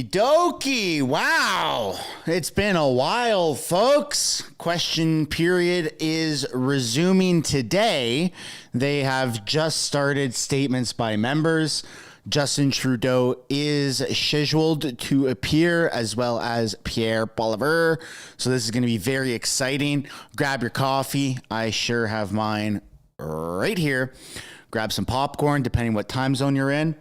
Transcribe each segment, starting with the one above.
Dokie, wow. It's been a while, folks. Question period is resuming today. They have just started statements by members. Justin Trudeau is scheduled to appear, as well as Pierre poilievre. So this is going to be very exciting. Grab your coffee. I sure have mine right here. Grab some popcorn, depending what time zone you're in.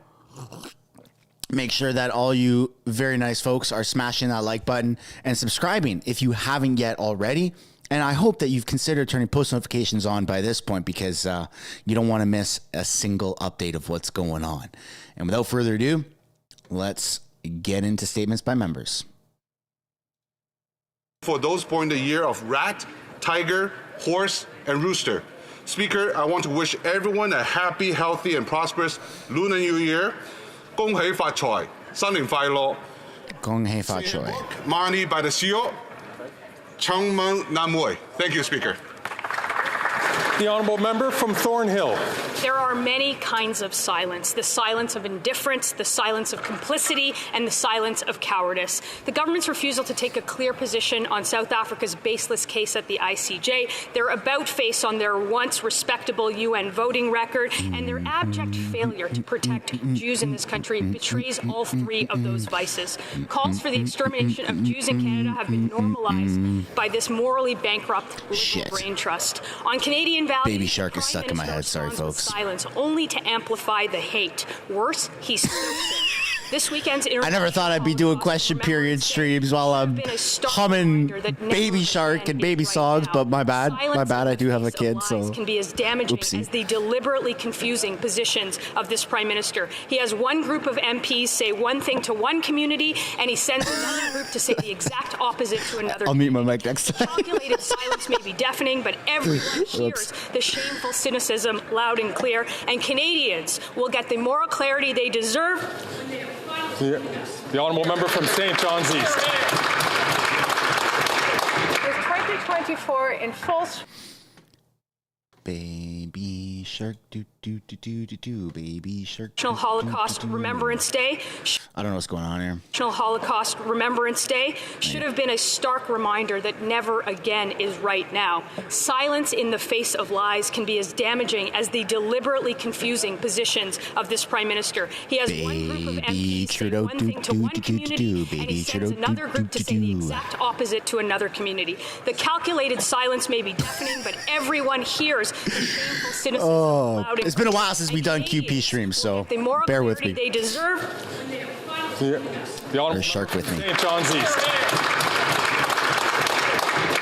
Make sure that all you very nice folks are smashing that like button and subscribing if you haven't yet already. And I hope that you've considered turning post notifications on by this point, because you don't want to miss a single update of what's going on. And without further ado, let's get into statements by members. For those born in the year of rat, tiger, horse, and rooster. Speaker, I want to wish everyone a happy, healthy, and prosperous Lunar New Year. 恭喜發財，新年快樂！恭喜發財。Money by the CEO. Changmeng Namui. Thank you, Speaker. The honourable member from Thornhill. There are many kinds of silence. The silence of indifference, the silence of complicity, and the silence of cowardice. The government's refusal to take a clear position on South Africa's baseless case at the ICJ, their about-face on their once respectable UN voting record, and their abject failure to protect Jews in this country betrays all three of those vices. Calls for the extermination of Jews in Canada have been normalized by this morally bankrupt liberal brain trust. On Canadian values, Baby Shark is stuck in my head. Sorry, folks. Silence only to amplify the hate. Worse, he's this weekend's. I never thought I'd be doing question period streams while I'm humming Baby Shark and baby songs, but my bad. I do have a kid, so can be as damaging as the deliberately confusing positions of this Prime Minister. He has one group of MPs say one thing to one community, and he sends another group to say the exact opposite to another. I'll mute my mic next time. Calculated silence may be deafening, but everyone hears the shameful cynicism loud and clear, and Canadians will get the moral clarity they deserve. The honourable member from St. John's East. With 2024 in full. Baby Shark, do do do do do do. Baby Shark. National Holocaust Remembrance Day. I don't know what's going on here. National Holocaust Remembrance Day should have been a stark reminder that never again is right now. Silence in the face of lies can be as damaging as the deliberately confusing positions of this Prime Minister. He has one group of MPs say one thing to one community, and he sends another group to say the exact opposite to another community. The calculated silence may be deafening, but everyone hears the shameful cynicism loud and it's been a while since we've done QP streams, so bear with me. They deserve. The honourable Shark with me. St. John's East.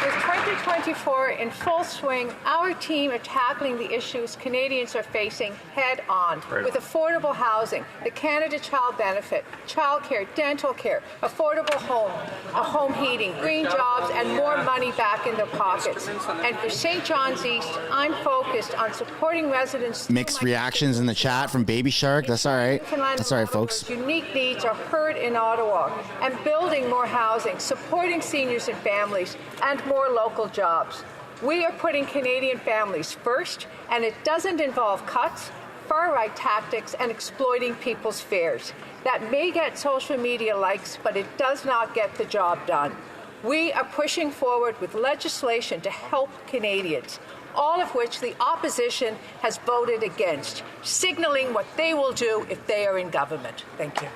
With 2024 in full swing, our team are tackling the issues Canadians are facing head on with affordable housing, the Canada Child Benefit, childcare, dental care, affordable home heating, green jobs, and more money back in their pockets. And for St. John's East, I'm focused on supporting residents. Mixed reactions in the chat from Baby Shark. That's all right. That's all right, folks. Unique needs are heard in Ottawa, and building more housing, supporting seniors and families, and more local jobs. We are putting Canadian families first, and it doesn't involve cuts, far-right tactics, and exploiting people's fares. That may get social media likes, but it does not get the job done. We are pushing forward with legislation to help Canadians, all of which the opposition has voted against, signaling what they will do if they are in government. Thank you.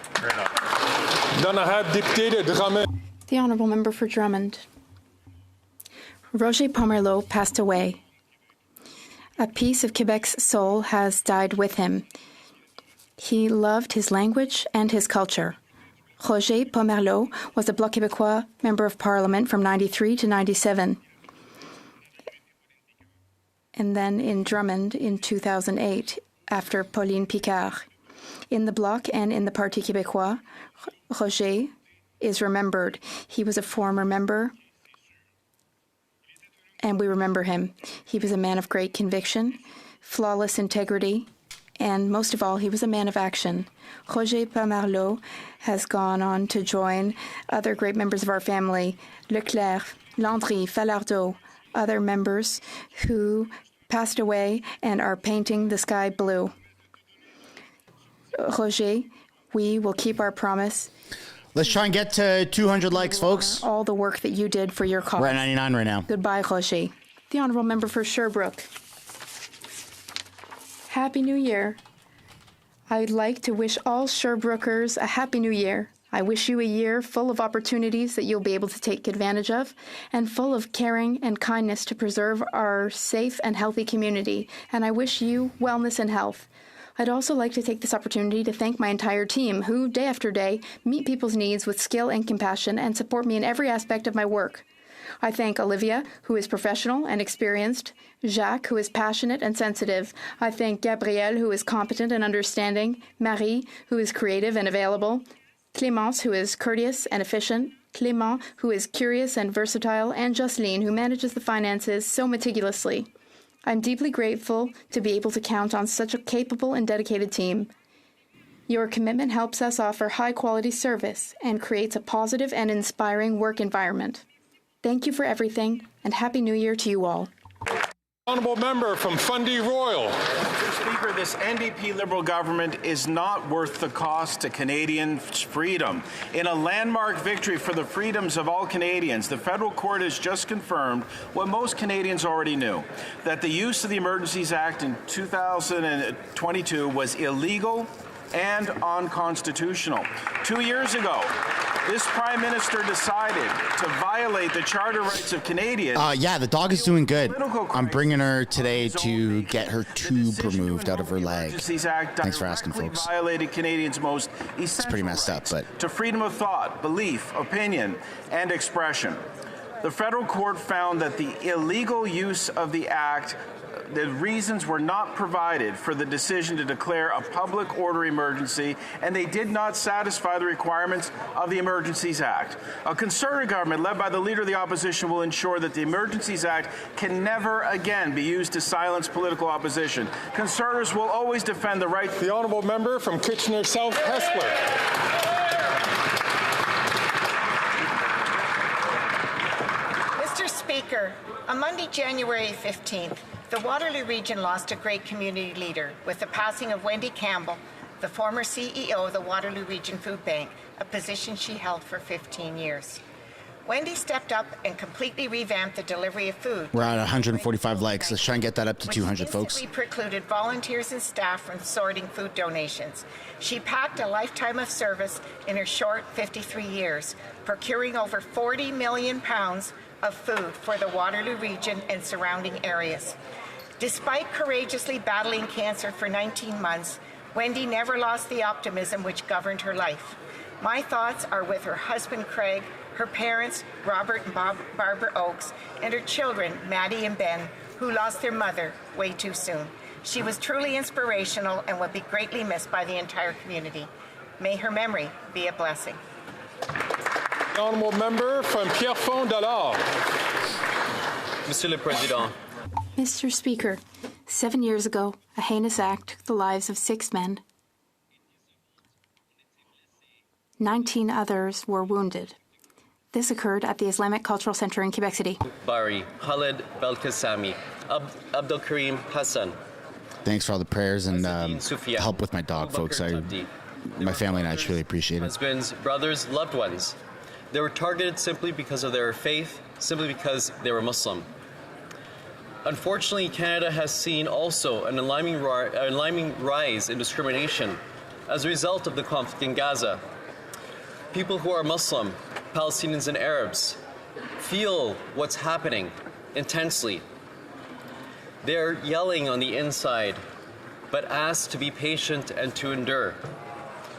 The Honourable Member for Drummond. Roger Pomerleau passed away. A piece of Quebec's soul has died with him. He loved his language and his culture. Roger Pomerleau was a Bloc Québécois Member of Parliament from 93 to 97. And then in Drummond in 2008, after Pauline Picard. In the Bloc and in the Parti Québécois, Roger is remembered. He was a former member, and we remember him. He was a man of great conviction, flawless integrity, and most of all, he was a man of action. Roger Pomerleau has gone on to join other great members of our family, Leclerc, Landry, Falardeau, other members who passed away and are painting the sky blue. Roger, we will keep our promise. Let's try and get to 200 likes, folks. All the work that you did for your cause. We're at 99 right now. Goodbye, Roger. The Honourable Member for Sherbrooke. Happy New Year. I'd like to wish all Sherbrookeers a Happy New Year. I wish you a year full of opportunities that you'll be able to take advantage of and full of caring and kindness to preserve our safe and healthy community. And I wish you wellness and health. I'd also like to take this opportunity to thank my entire team who, day after day, meet people's needs with skill and compassion and support me in every aspect of my work. I thank Olivia, who is professional and experienced, Jacques, who is passionate and sensitive. I thank Gabrielle, who is competent and understanding, Marie, who is creative and available, Clémence, who is courteous and efficient, Clément, who is curious and versatile, and Jocelyne, who manages the finances so meticulously. I'm deeply grateful to be able to count on such a capable and dedicated team. Your commitment helps us offer high-quality service and creates a positive and inspiring work environment. Thank you for everything, and Happy New Year to you all. Honourable member from Fundy Royal. Mr. Speaker, this NDP Liberal government is not worth the cost to Canadian freedom. In a landmark victory for the freedoms of all Canadians, the federal court has just confirmed what most Canadians already knew, that the use of the Emergencies Act in 2022 was illegal and unconstitutional. 2 years ago, this Prime Minister decided to violate the charter rights of Canadians. Yeah, the dog is doing good. I'm bringing her today to get her tube removed out of her leg. Thanks for asking, folks. Violated Canadians' most essential It's pretty messed up, but to freedom of thought, belief, opinion, and expression. The federal court found that the illegal use of the act, the reasons were not provided for the decision to declare a public order emergency, and they did not satisfy the requirements of the Emergencies Act. A Conservative government led by the Leader of the Opposition will ensure that the Emergencies Act can never again be used to silence political opposition. Conservatives will always defend the right. The Honourable Member from Kitchener South Hespeler. Mr. Speaker, on Monday, January 15th, the Waterloo region lost a great community leader with the passing of Wendy Campbell, the former CEO of the Waterloo Region Food Bank, a position she held for 15 years. Wendy stepped up and completely revamped the delivery of food. We're at 145 likes. Let's try and get that up to 200, folks. Which precluded volunteers and staff from sorting food donations. She packed a lifetime of service in her short 53 years, procuring over 40 million pounds of food for the Waterloo region and surrounding areas. Despite courageously battling cancer for 19 months, Wendy never lost the optimism which governed her life. My thoughts are with her husband, Craig, her parents, Robert and Barbara Oakes, and her children, Maddie and Ben, who lost their mother way too soon. She was truly inspirational and will be greatly missed by the entire community. May her memory be a blessing. The Honourable Member from Pierrefonds-Dollard. Monsieur le Président. Mr. Speaker, 7 years ago, a heinous act took the lives of 6 men. 19 others were wounded. This occurred at the Islamic Cultural Center in Quebec City. Bari, Khaled Belkacemi, Abdul Karim Hassan. Thanks for all the prayers and help with my dog, folks. My family and I just really appreciate it. Husbands, brothers, loved ones. They were targeted simply because of their faith, simply because they were Muslim. Unfortunately, Canada has seen also an alarming rise in discrimination as a result of the conflict in Gaza. People who are Muslim, Palestinians and Arabs, feel what's happening intensely. They're yelling on the inside, but asked to be patient and to endure.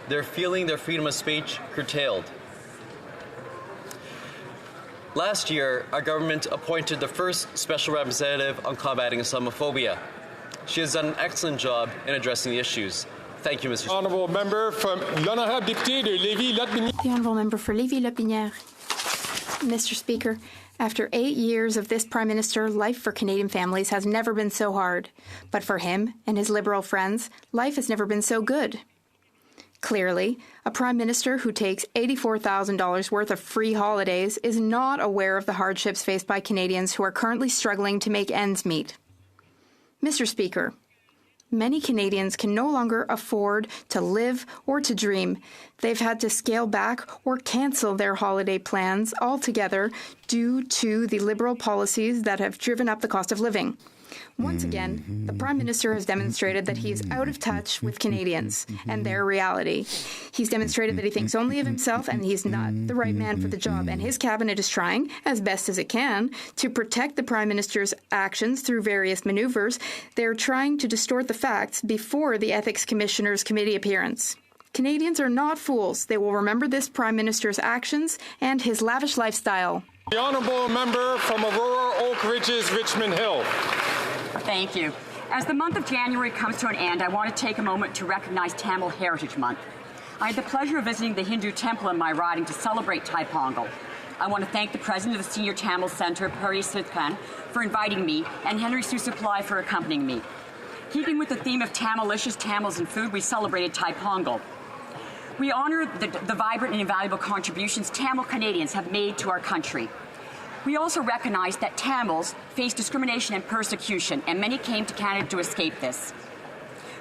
They're feeling their freedom of speech curtailed. Last year, our government appointed the first special representative on combating Islamophobia. She has done an excellent job in addressing the issues. Thank you, Mr. Speaker. Honourable Member from l'Honorable Député de Lévis-Lotbinière. The Honourable Member for Lévis-Lotbinière. Mr. Speaker, after 8 years of this Prime Minister, life for Canadian families has never been so hard. But for him and his Liberal friends, life has never been so good. Clearly, a Prime Minister who takes $84,000 worth of free holidays is not aware of the hardships faced by Canadians who are currently struggling to make ends meet. Mr. Speaker, Many Canadians can no longer afford to live or to dream. They've had to scale back or cancel their holiday plans altogether due to the Liberal policies that have driven up the cost of living. Once again, the Prime Minister has demonstrated that he is out of touch with Canadians and their reality. He's demonstrated that he thinks only of himself and he's not the right man for the job. And his cabinet is trying, as best as it can, to protect the Prime Minister's actions through various maneuvers. They're trying to distort the facts before the Ethics Commissioner's committee appearance. Canadians are not fools. They will remember this Prime Minister's actions and his lavish lifestyle. The honourable member from Aurora Oak Ridges, Richmond Hill. Thank you. As the month of January comes to an end, I want to take a moment to recognize Tamil Heritage Month. I had the pleasure of visiting the Hindu temple in my riding to celebrate Thai Pongal. I want to thank the president of the Senior Tamil Center, Pierre, for inviting me, and Henry Sue Supply for accompanying me. Keeping with the theme of Tamilicious Tamils and food, we celebrated Thai Pongal. We honor the vibrant and invaluable contributions Tamil Canadians have made to our country. We also recognize that Tamils face discrimination and persecution, and many came to Canada to escape this.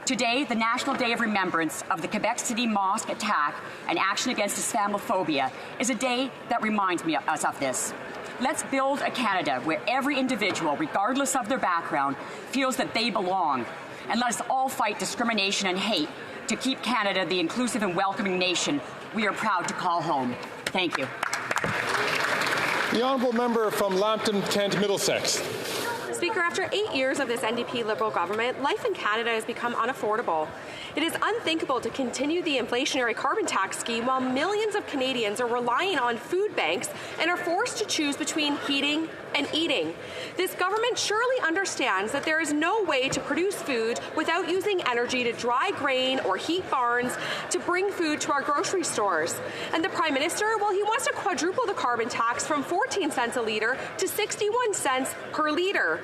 Today, the National Day of Remembrance of the Quebec City Mosque attack and action against Islamophobia is a day that reminds us of this. Let's build a Canada where every individual, regardless of their background, feels that they belong. And let us all fight discrimination and hate to keep Canada the inclusive and welcoming nation we are proud to call home. Thank you. The honourable member from Lambton, Kent, Middlesex. Speaker, after 8 years of this NDP Liberal government, life in Canada has become unaffordable. It is unthinkable to continue the inflationary carbon tax scheme while millions of Canadians are relying on food banks and are forced to choose between heating and eating. This government surely understands that there is no way to produce food without using energy to dry grain or heat barns to bring food to our grocery stores. And the Prime Minister, well, he wants to quadruple the carbon tax from 14 cents a litre to 61 cents per litre.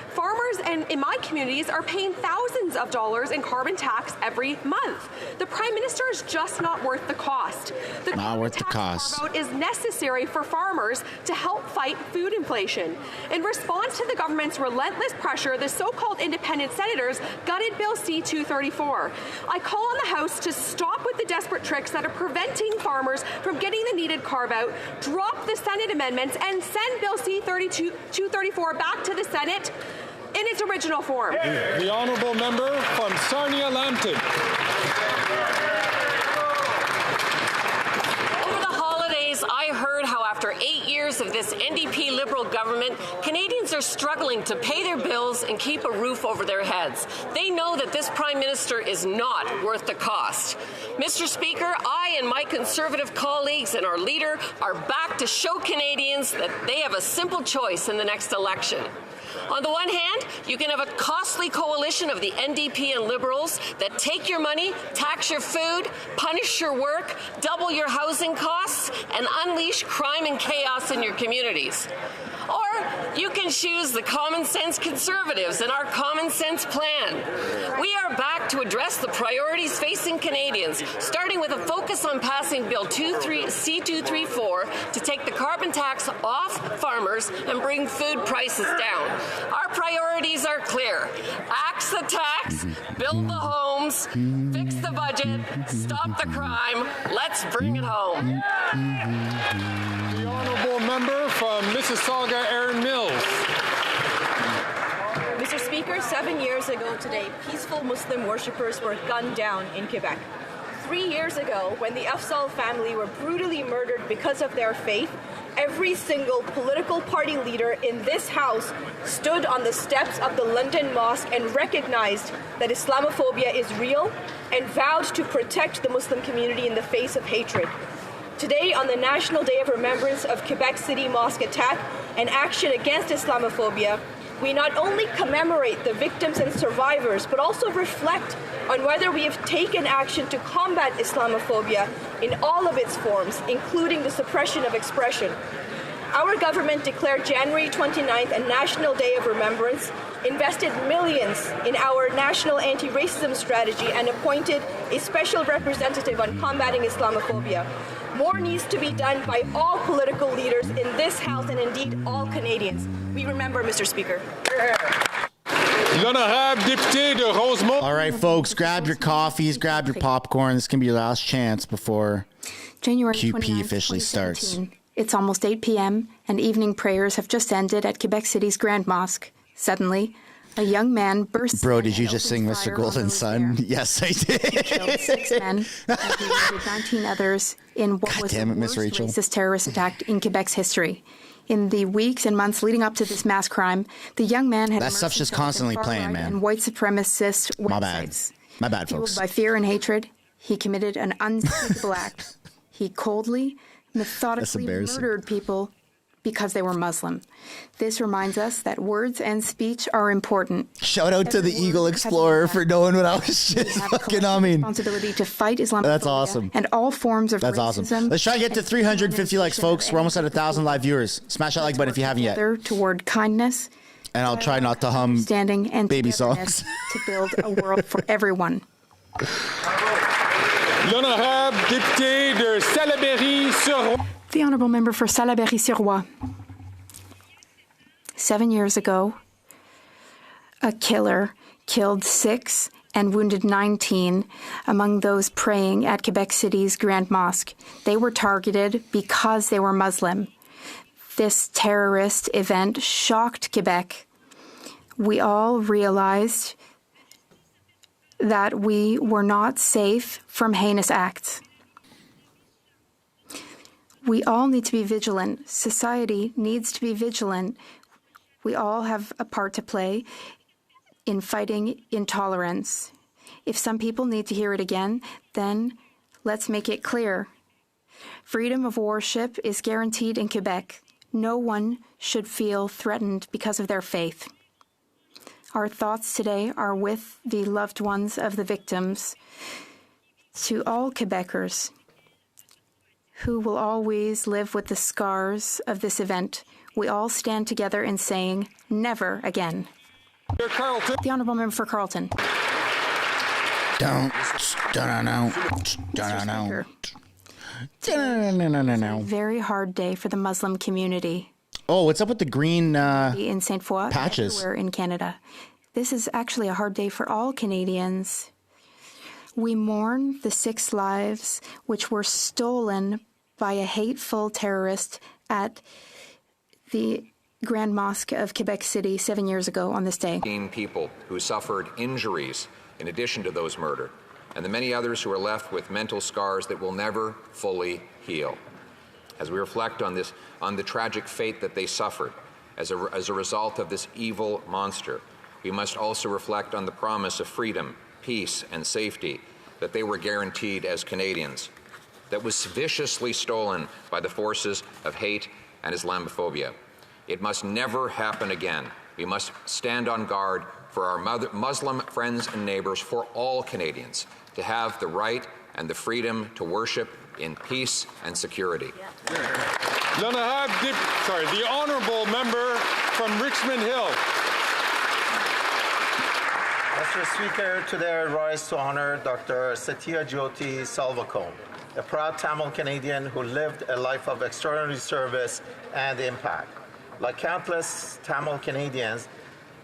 Farmers in my communities are paying thousands of dollars in carbon tax every month. The Prime Minister is just not worth the cost. The not worth the cost. Vote is necessary for farmers to help fight food inflation. In response to the government's relentless pressure, the so-called independent senators gutted Bill C-234. I call on the House to stop with the desperate tricks that are preventing farmers from getting the needed carve-out, drop the Senate amendments, and send Bill C-234 back to the Senate in its original form. The honourable member from Sarnia-Lambton. I heard how after 8 years of this NDP Liberal government, Canadians are struggling to pay their bills and keep a roof over their heads. They know that this Prime Minister is not worth the cost. Mr. Speaker, I and my Conservative colleagues and our leader are back to show Canadians that they have a simple choice in the next election. On the one hand, you can have a costly coalition of the NDP and Liberals that take your money, tax your food, punish your work, double your housing costs, and unleash crime and chaos in your communities. Or you can choose the common sense Conservatives and our common sense plan. We are back to address the priorities facing Canadians, starting with a focus on passing Bill C-234 to take the carbon tax off farmers and bring food prices down. Our priorities are clear. Axe the tax, build the homes, fix the budget, stop the crime. Let's bring it home. The honourable member from Mississauga, Erin Mills. Mr. Speaker, 7 years ago today, peaceful Muslim worshippers were gunned down in Quebec. 3 years ago, when the Afzal family were brutally murdered because of their faith, every single political party leader in this House stood on the steps of the London Mosque and recognized that Islamophobia is real and vowed to protect the Muslim community in the face of hatred. Today, on the National Day of Remembrance of Quebec City Mosque attack and action against Islamophobia, we not only commemorate the victims and survivors, but also reflect on whether we have taken action to combat Islamophobia in all of its forms, including the suppression of expression. Our government declared January 29th a National Day of Remembrance, invested millions in our national anti-racism strategy, and appointed a special representative on combating Islamophobia. More needs to be done by all political leaders in this House and indeed all Canadians. We remember, Mr. Speaker. The L'honorable député de Rosemont. All right, folks, grab your coffees, grab your popcorn. This can be your last chance before January QP officially 2017. starts. It's almost 8 p.m., and evening prayers have just ended at Quebec City's Grand Mosque. Suddenly, a young man bursts Bro, in did you and just sing opens Mr. fire Golden on those Sun? there. Yes, I He killed did. 6 men and he wounded 19 others in what God was damn the it, Miss worst Rachel. racist terrorist attack in Quebec's history. In the weeks and months leading up to this mass crime, the young man had That immersed stuff's just himself in constantly far-right playing, man. and white supremacist My bad. websites. My bad, Fueled folks. by fear and hatred, he committed an unspeakable act. He coldly, methodically embarrassing. murdered people because they were Muslim. This reminds us that words and speech are important. Shout out to Every the word Eagle has an Explorer impact. for knowing what I was We just have fucking collective humming. responsibility to fight Islamophobia That's awesome. and all forms of That's racism. awesome. Let's try and get to 350 likes, folks. We're almost at 1,000 live viewers. Smash that like button if you haven't yet. Together toward kindness, And I'll try not to hum understanding, and baby togetherness songs. to build a world for everyone. L'honorable député de Salaberry-sur-Roi. The Honourable Member for Salaberry-sur-Roi. 7 years ago, a killer killed 6 and wounded 19 among those praying at Quebec City's Grand Mosque. They were targeted because they were Muslim. This terrorist event shocked Quebec. We all realized that we were not safe from heinous acts. We all need to be vigilant. Society needs to be vigilant. We all have a part to play in fighting intolerance. If some people need to hear it again, then let's make it clear. Freedom of worship is guaranteed in Quebec. No one should feel threatened because of their faith. Our thoughts today are with the loved ones of the victims. To all Quebecers who will always live with the scars of this event, we all stand together in saying, never again. Carleton. The Honourable Member for Carleton. Don't. Very hard day for the Muslim community Oh, what's up with the green in Sainte Foy and patches? everywhere in Canada. This is actually a hard day for all Canadians. We mourn the 6 lives which were stolen by a hateful terrorist at the Grand Mosque of Quebec City 7 years ago on this day. People who suffered injuries in addition to those murdered, and the many others who are left with mental scars that will never fully heal. As we reflect on the tragic fate that they suffered as a result of this evil monster, we must also reflect on the promise of freedom, peace, and safety that they were guaranteed as Canadians, that was viciously stolen by the forces of hate and Islamophobia. It must never happen again. We must stand on guard for our Muslim friends and neighbors, for all Canadians, to have the right and the freedom to worship in peace and security. The Honourable Member from Richmond Hill. Mr. Speaker, today I rise to honor Dr. Satyajyoti Salvakon, a proud Tamil Canadian who lived a life of extraordinary service and impact. Like countless Tamil Canadians,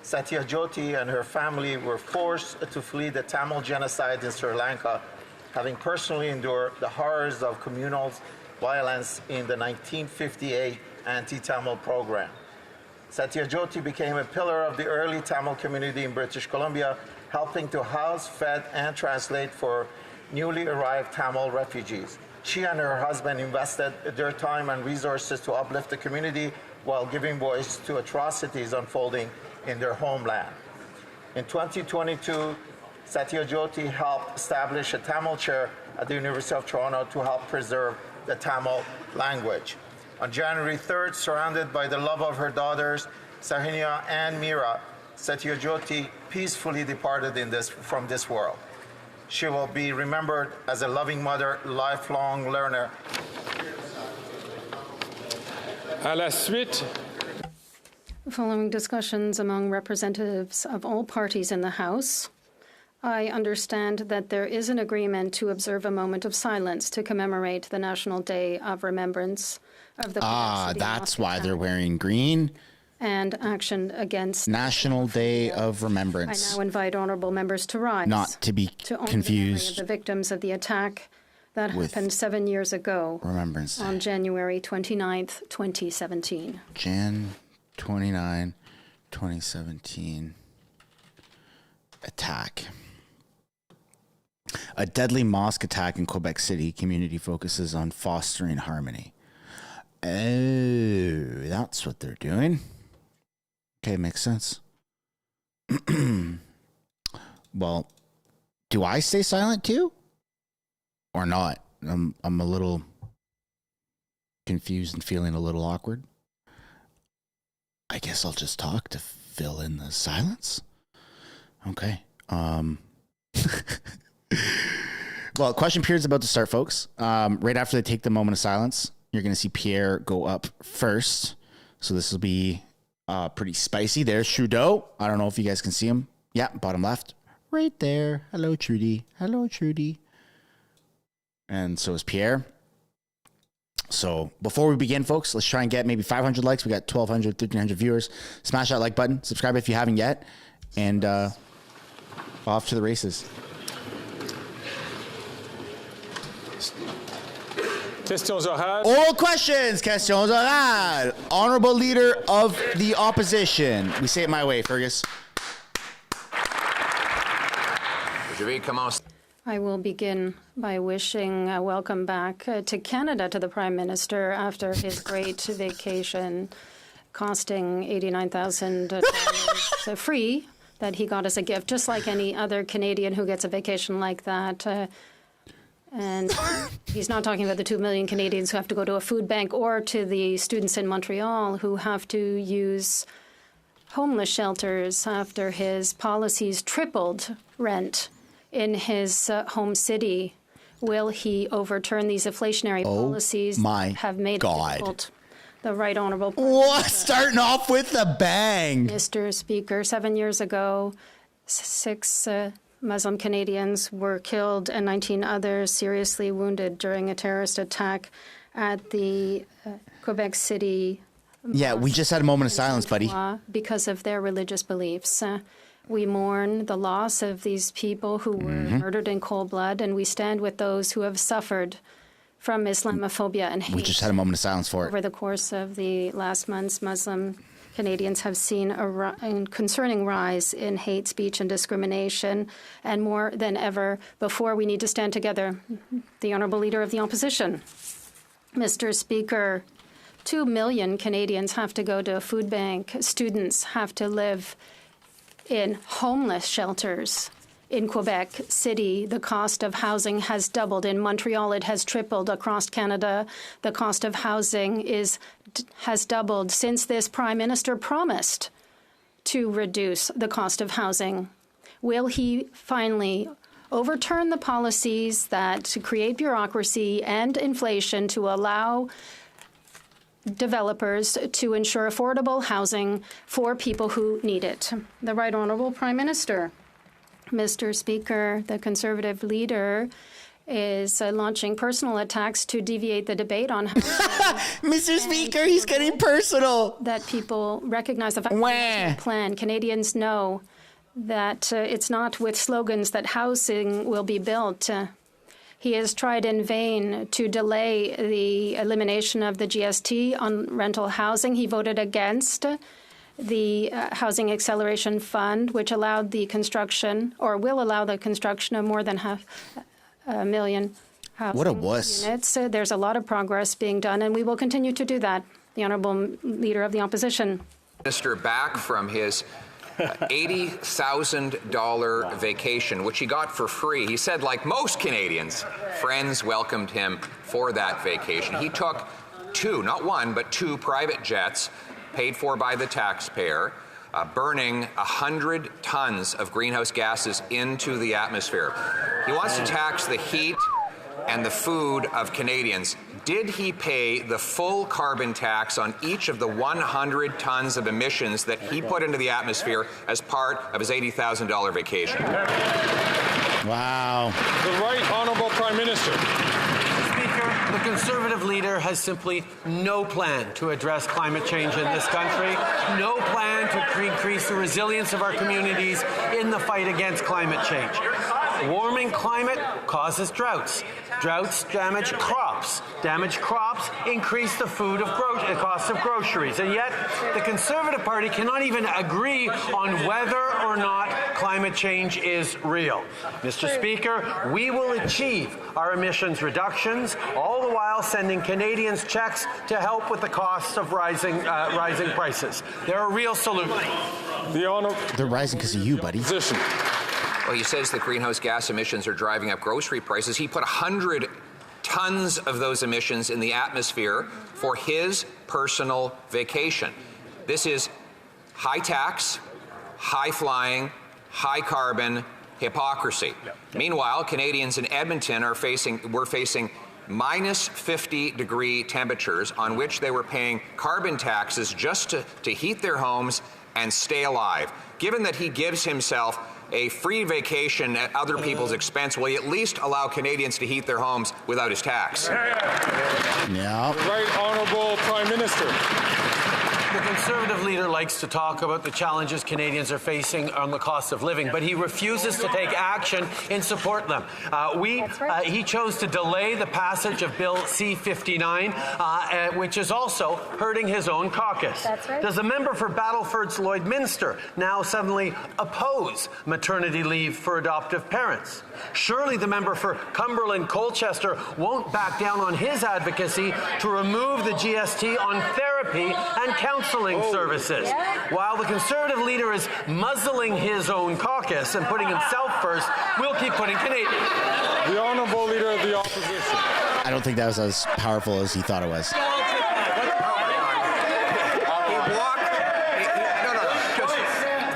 Satyajyoti and her family were forced to flee the Tamil genocide in Sri Lanka, having personally endured the horrors of communal violence in the 1958 anti-Tamil program. Satyajyoti became a pillar of the early Tamil community in British Columbia, helping to house, fed, and translate for newly arrived Tamil refugees. She and her husband invested their time and resources to uplift the community while giving voice to atrocities unfolding in their homeland. In 2022, Satyajyoti helped establish a Tamil chair at the University of Toronto to help preserve the Tamil language. On January 3rd, surrounded by the love of her daughters, Sahinia and Mira, Satyajyoti peacefully departed from this world. She will be remembered as a loving mother, lifelong learner. À la suite. Following discussions among representatives of all parties in the House, I understand that there is an agreement to observe a moment of silence to commemorate the National Day of Remembrance of the Quebec City that's Mosque why attack. they're wearing green. and action against National Day of I Remembrance. now invite honourable members to rise. Not to be to honor confused the victims of the attack that with happened 7 years ago Remembrance Day. on January 29th, 2017. Jan 29, 2017. Attack. A deadly mosque attack in Quebec City. Community focuses on fostering harmony. Oh, that's what they're doing. Okay, makes sense. Well, do I stay silent too? Or not? I'm a little confused and feeling a little awkward. I guess I'll just talk to fill in the silence. Okay. Well, question period's about to start, folks. Right after they take the moment of silence, you're going to see Pierre go up first. So this will be pretty spicy. There's Trudeau. I don't know if you guys can see him. Yeah, bottom left. Right there. Hello, Trudy. Hello, Trudy. And so is Pierre. So before we begin, folks, let's try and get maybe 500 likes. We got 1,200, 1,300 viewers. Smash that like button. Subscribe if you haven't yet. And off to the races. Questions orales. Oral questions. Questions orales. Honorable Leader of the Opposition. We say it my way, Fergus. I will begin by wishing a welcome back to Canada to the Prime Minister after his great vacation costing $89,000 free that he got as a gift, just like any other Canadian who gets a vacation like that. And he's not talking about the 2 million Canadians who have to go to a food bank or to the students in Montreal who have to use homeless shelters after his policies tripled rent in his home city. Will he overturn these inflationary policies that have made it difficult? The Right Honourable What? Starting off with a bang. Mr. Speaker, 7 years ago, 6 Muslim Canadians were killed and 19 others seriously wounded during a terrorist attack at the Quebec City. Yeah, we just had a moment of silence, buddy. Because of their religious beliefs. We mourn the loss of these people who were murdered in cold blood, and we stand with those who have suffered from Islamophobia and hate. We just had a moment of silence for it. Over the course of the last months, Muslim Canadians have seen a concerning rise in hate speech and discrimination, and more than ever before, we need to stand together. The Honourable Leader of the Opposition. Mr. Speaker, 2 million Canadians have to go to a food bank. Students have to live in homeless shelters. In Quebec City, the cost of housing has doubled. In Montreal, it has tripled. Across Canada, the cost of housing has doubled since this Prime Minister promised to reduce the cost of housing. Will he finally overturn the policies that create bureaucracy and inflation to allow developers to ensure affordable housing for people who need it? The Right Honourable Prime Minister. Mr. Speaker, the Conservative leader is launching personal attacks to deviate the debate on housing. Mr. Speaker, he's getting personal. That people recognize the fact that the plan. Canadians know that it's not with slogans that housing will be built. He has tried in vain to delay the elimination of the GST on rental housing. He voted against the Housing Acceleration Fund, which allowed the construction, or will allow the construction of more than 500,000 housing units. There's a lot of progress being done, and we will continue to do that. The Honourable Leader of the Opposition. Minister back from his $80,000 vacation, which he got for free. He said, like most Canadians, friends welcomed him for that vacation. He took 2, not 1, but 2 private jets paid for by the taxpayer, burning 100 tons of greenhouse gases into the atmosphere. He wants to tax the heat and the food of Canadians. Did he pay the full carbon tax on each of the 100 tons of emissions that he put into the atmosphere as part of his $80,000 vacation? Wow. The Right Honourable Prime Minister. Mr. Speaker, The Conservative leader has simply no plan to address climate change in this country, no plan to increase the resilience of our communities in the fight against climate change. Warming climate causes droughts. Droughts damage crops. Damaged crops increase the cost of groceries. And yet, the Conservative Party cannot even agree on whether or not climate change is real. Mr. Speaker, we will achieve our emissions reductions, all the while sending Canadians checks to help with the costs of rising prices. They're a real solution. They're rising because of you, buddy. Well, he says that greenhouse gas emissions are driving up grocery prices. He put 100 tons of those emissions in the atmosphere for his personal vacation. This is high tax, high flying, high carbon hypocrisy. Meanwhile, Canadians in Edmonton were facing minus 50-degree temperatures on which they were paying carbon taxes just to heat their homes and stay alive. Given that he gives himself a free vacation at other people's expense, will he at least allow Canadians to heat their homes without his tax? Yeah. Right Honourable Prime Minister. The Conservative leader likes to talk about the challenges Canadians are facing on the cost of living, but he refuses to take action in support of them. He chose to delay the passage of Bill C-59, which is also hurting his own caucus. Does the member for Battleford's Lloydminster now suddenly oppose maternity leave for adoptive parents? Surely the member for Cumberland Colchester won't back down on his advocacy to remove the GST on therapy and counseling services. While the Conservative leader is muzzling his own caucus and putting himself first, we'll keep putting Canadians. The Honourable Leader of the Opposition. I don't think that was as powerful as he thought it was.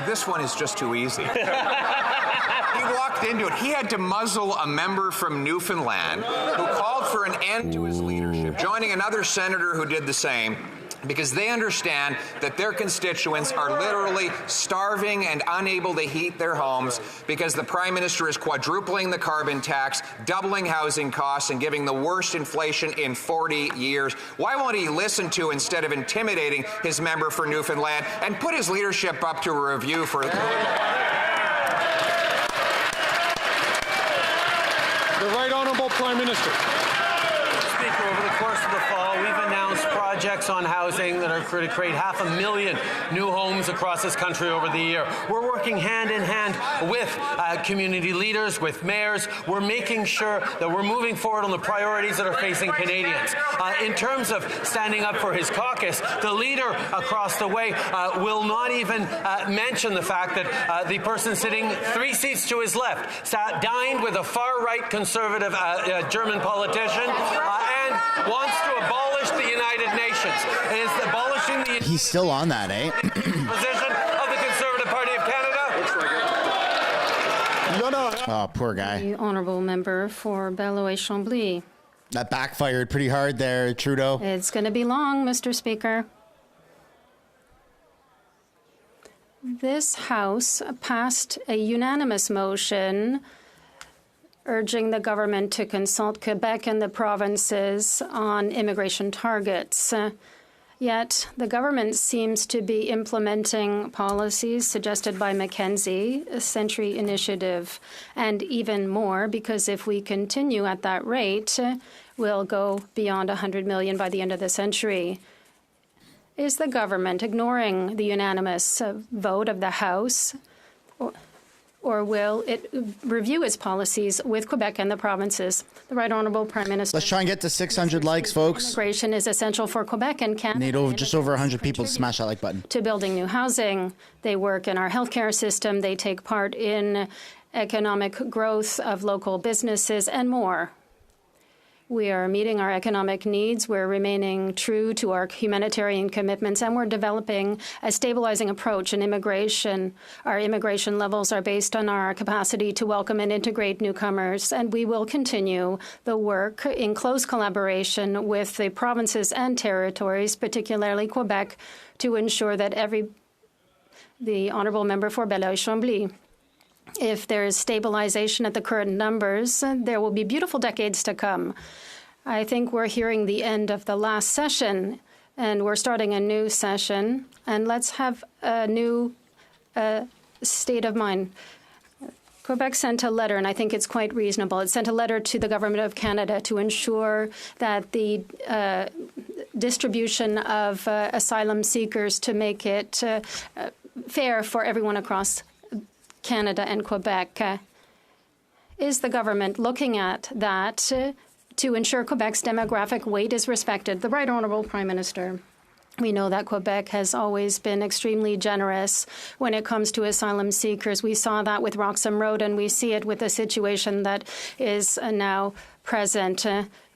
This one is just too easy. He walked into it. He had to muzzle a member from Newfoundland who called for an end to his leadership, joining another senator who did the same, because they understand that their constituents are literally starving and unable to heat their homes because the Prime Minister is quadrupling the carbon tax, doubling housing costs, and giving the worst inflation in 40 years. Why won't he listen to, instead of intimidating, his member for Newfoundland and put his leadership up to a review for... The Right Honourable Prime Minister. Speaker, over the course of the fall, we've announced projects on housing that are going to create 500,000 new homes across this country over the year. We're working hand in hand with community leaders, with mayors. We're making sure that we're moving forward on the priorities that are facing Canadians. In terms of standing up for his caucus, the leader across the way will not even mention the fact that the person sitting 3 seats to his left dined with a far-right conservative German politician and wants to abolish the United Nations. Is abolishing the... He's still on that, eh? ...position of the Conservative Party of Canada. Oh, poor guy. The honourable member for Belleuil-Chambly. That backfired pretty hard there, Trudeau. It's going to be long, Mr. Speaker. This House passed a unanimous motion urging the government to consult Quebec and the provinces on immigration targets. Yet the government seems to be implementing policies suggested by Mackenzie, a Century Initiative, and even more, because if we continue at that rate, we'll go beyond 100 million by the end of the century. Is the government ignoring the unanimous vote of the House, or will it review its policies with Quebec and the provinces? The Right Honourable Prime Minister. Let's try and get to 600 likes, folks. Immigration is essential for Quebec and Canada. Need just over 100 people to smash that like button. To building new housing. They work in our healthcare system. They take part in economic growth of local businesses and more. We are meeting our economic needs. We're remaining true to our humanitarian commitments, and we're developing a stabilizing approach in immigration. Our immigration levels are based on our capacity to welcome and integrate newcomers, and we will continue the work in close collaboration with the provinces and territories, particularly Quebec, to ensure that the honourable member for Belleuil-Chambly. If there is stabilization at the current numbers, there will be beautiful decades to come. I think we're hearing the end of the last session, and we're starting a new session. And let's have a new state of mind. Quebec sent a letter, and I think it's quite reasonable. It sent a letter to the Government of Canada to ensure that the distribution of asylum seekers to make it fair for everyone across Canada and Quebec. Is the government looking at that to ensure Quebec's demographic weight is respected? The Right Honourable Prime Minister. We know that Quebec has always been extremely generous when it comes to asylum seekers. We saw that with Roxham Road, and we see it with the situation that is now present.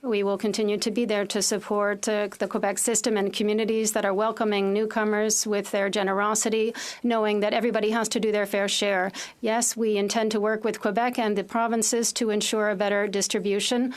We will continue to be there to support the Quebec system and communities that are welcoming newcomers with their generosity, knowing that everybody has to do their fair share. Yes, we intend to work with Quebec and the provinces to ensure a better distribution,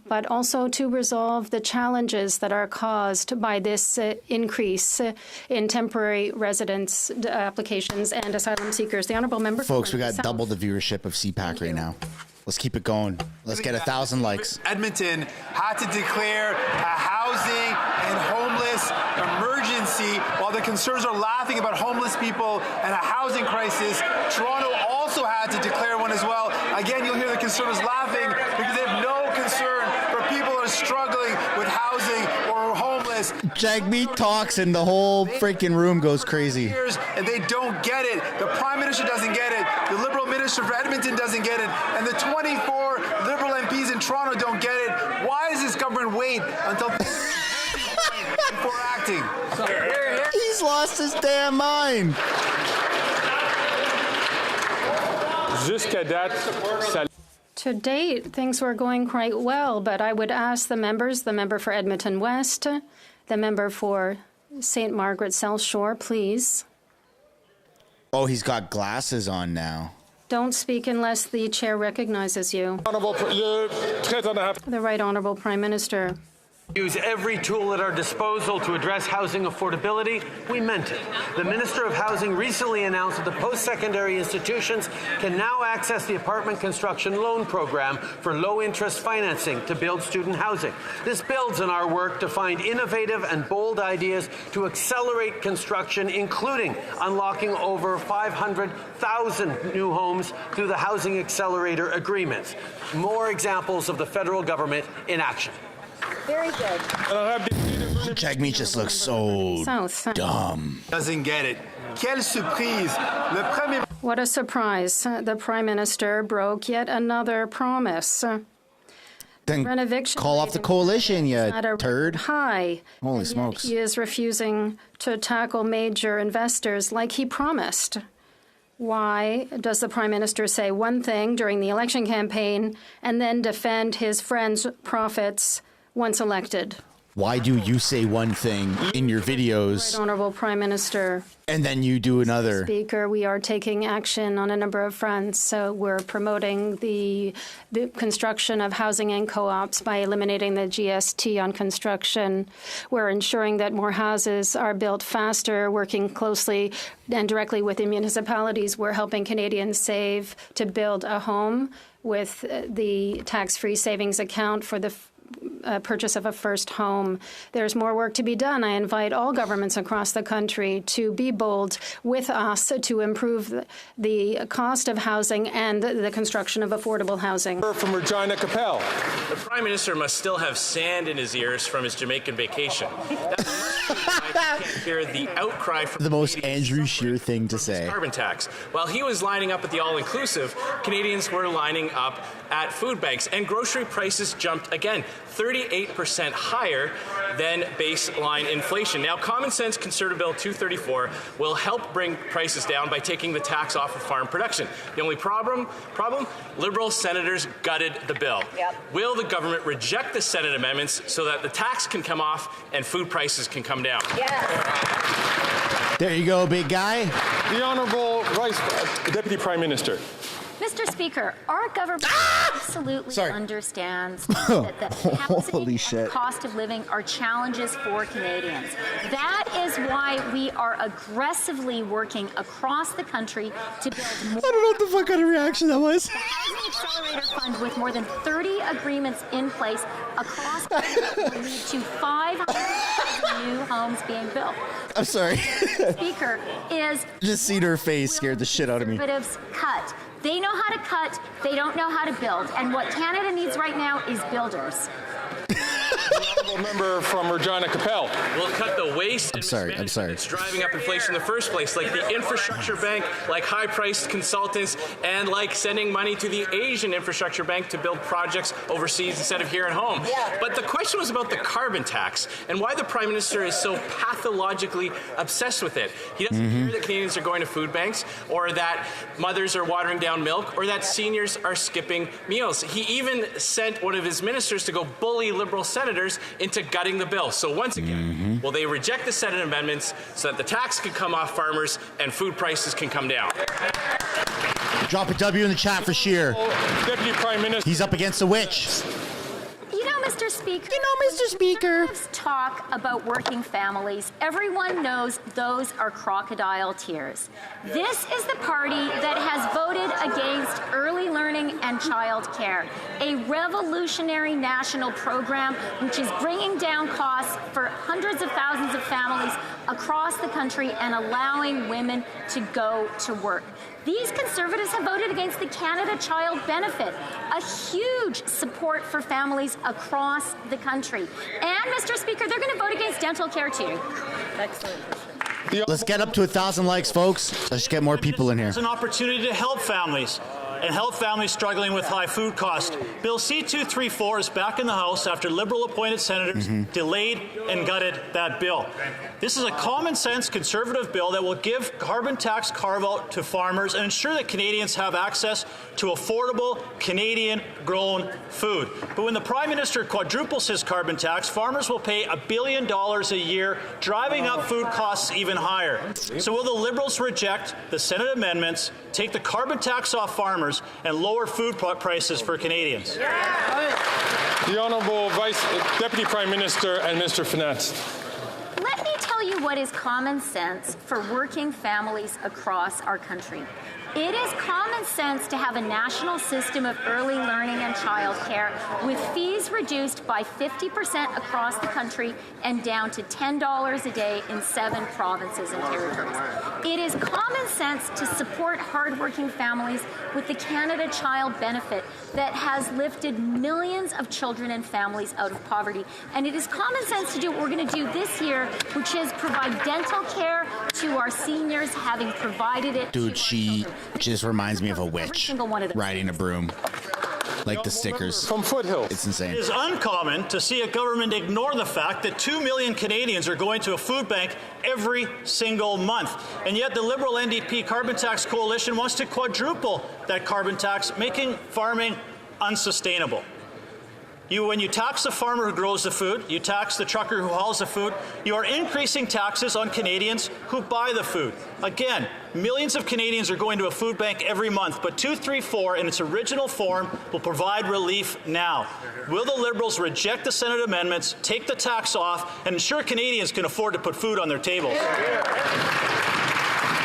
but also to resolve the challenges that are caused by this increase in temporary residence applications and asylum seekers. The Honourable Member. Folks, we got double the viewership of CPAC right now. Let's keep it going. Let's get 1,000 likes. Edmonton had to declare a housing and homeless emergency while the Conservatives are laughing about homeless people and a housing crisis. Toronto also had to declare one as well. Again, you'll hear the Conservatives laughing because they have no concern for people who are struggling with housing or homeless. Jagmeet talks and the whole freaking room goes crazy. And they don't get it. The Prime Minister doesn't get it. The Liberal Minister for Edmonton doesn't get it. And the 24 Liberal MPs in Toronto don't get it. Why does this government wait until before acting? He's lost his damn mind. To date, things were going quite well, but I would ask the members, the member for Edmonton West, the member for St. Margaret South Shore, please. Oh, he's got glasses on now. Don't speak unless the chair recognizes you. The Right Honourable Prime Minister. Use every tool at our disposal to address housing affordability. We meant it. The Minister of Housing recently announced that the post-secondary institutions can now access the apartment construction loan program for low-interest financing to build student housing. This builds on our work to find innovative and bold ideas to accelerate construction, including unlocking over 500,000 new homes through the Housing Accelerator agreements. More examples of the federal government in action. Very good. Jagmeet just looks so dumb. Doesn't get it. Quelle surprise. What a surprise. The Prime Minister broke yet another promise. Then call off the coalition, you turd. High. Holy smokes. He is refusing to tackle major investors like he promised. Why does the Prime Minister say one thing during the election campaign and then defend his friend's profits once elected? Why do you say one thing in your videos? Right Honourable Prime Minister. And then you do another. Speaker, we are taking action on a number of fronts. So we're promoting the construction of housing and co-ops by eliminating the GST on construction. We're ensuring that more houses are built faster, working closely and directly with the municipalities. We're helping Canadians save to build a home with the tax-free savings account for the purchase of a first home. There's more work to be done. I invite all governments across the country to be bold with us to improve the cost of housing and the construction of affordable housing. From Regina Capel. The Prime Minister must still have sand in his ears from his Jamaican vacation. Can't hear the outcry from the most Andrew Scheer thing to say. Carbon tax. While he was lining up at the all-inclusive, Canadians were lining up at food banks, and grocery prices jumped again, 38% higher than baseline inflation. Now, Common Sense Conservative Bill 234 will help bring prices down by taking the tax off of farm production. The only problem, Liberal senators gutted the bill. Yep. Will the government reject the Senate amendments so that the tax can come off and food prices can come down? There you go, big guy. The Honourable Deputy Prime Minister. Mr. Speaker, our government absolutely understands Holy that the housing shit. and cost of living are challenges for Canadians. That is why we are aggressively working across the country to build more. I don't know what the fuck kind of reaction that was. The Housing Accelerator Fund, with more than 30 agreements in place across the country, will lead to 500 new homes being built. I'm sorry. Speaker is Just seeing her face scared the shit out of me. Conservatives cut. They know how to cut. They don't know how to build. And what Canada needs right now is builders. Honourable member from Regina Capel. We'll cut the waste I'm sorry. that's driving up inflation in the first place, like the infrastructure bank, like high-priced consultants, and like sending money to the Asian infrastructure bank to build projects overseas instead of here at home. But the question was about the carbon tax and why the Prime Minister is so pathologically obsessed with it. He doesn't care that Canadians are going to food banks, or that mothers are watering down milk, or that seniors are skipping meals. He even sent one of his ministers to go bully Liberal senators into gutting the bill. So once again, will they reject the Senate amendments so that the tax can come off farmers and food prices can come down? Drop a W in the chat for Scheer. Deputy Prime Minister. He's up against a witch. Mr. Speaker. Mr. Speaker. Talk about working families. Everyone knows those are crocodile tears. This is the party that has voted against early learning and child care, a revolutionary national program which is bringing down costs for hundreds of thousands of families across the country and allowing women to go to work. These Conservatives have voted against the Canada Child Benefit, a huge support for families across the country. And, Mr. Speaker, they're going to vote against dental care, too. Excellent. Let's get up to 1,000 likes, folks. Let's get more people in here. It's an opportunity to help families and help families struggling with high food costs. Bill C-234 is back in the House after Liberal-appointed senators delayed and gutted that bill. This is a common-sense Conservative bill that will give carbon tax carve-out to farmers and ensure that Canadians have access to affordable Canadian-grown food. But when the Prime Minister quadruples his carbon tax, farmers will pay $1 billion a year, driving up food costs even higher. So will the Liberals reject the Senate amendments, take the carbon tax off farmers, and lower food prices for Canadians? The Honourable Deputy Prime Minister and Minister of Finance. Let me tell you what is common sense for working families across our country. It is common sense to have a national system of early learning and childcare with fees reduced by 50% across the country and down to $10 a day in 7 provinces and territories. It is common sense to support hardworking families with the Canada Child Benefit that has lifted millions of children and families out of poverty. And it is common sense to do what we're going to do this year, which is provide dental care to our seniors, having provided it. Dude, she just reminds me of a witch riding a broom. Like the stickers. From Foothills. It's insane. It is uncommon to see a government ignore the fact that 2 million Canadians are going to a food bank every single month. And yet the Liberal NDP Carbon Tax Coalition wants to quadruple that carbon tax, making farming unsustainable. When you tax the farmer who grows the food, you tax the trucker who hauls the food, you are increasing taxes on Canadians who buy the food. Again, millions of Canadians are going to a food bank every month, but 234 in its original form will provide relief now. Will the Liberals reject the Senate amendments, take the tax off, and ensure Canadians can afford to put food on their tables?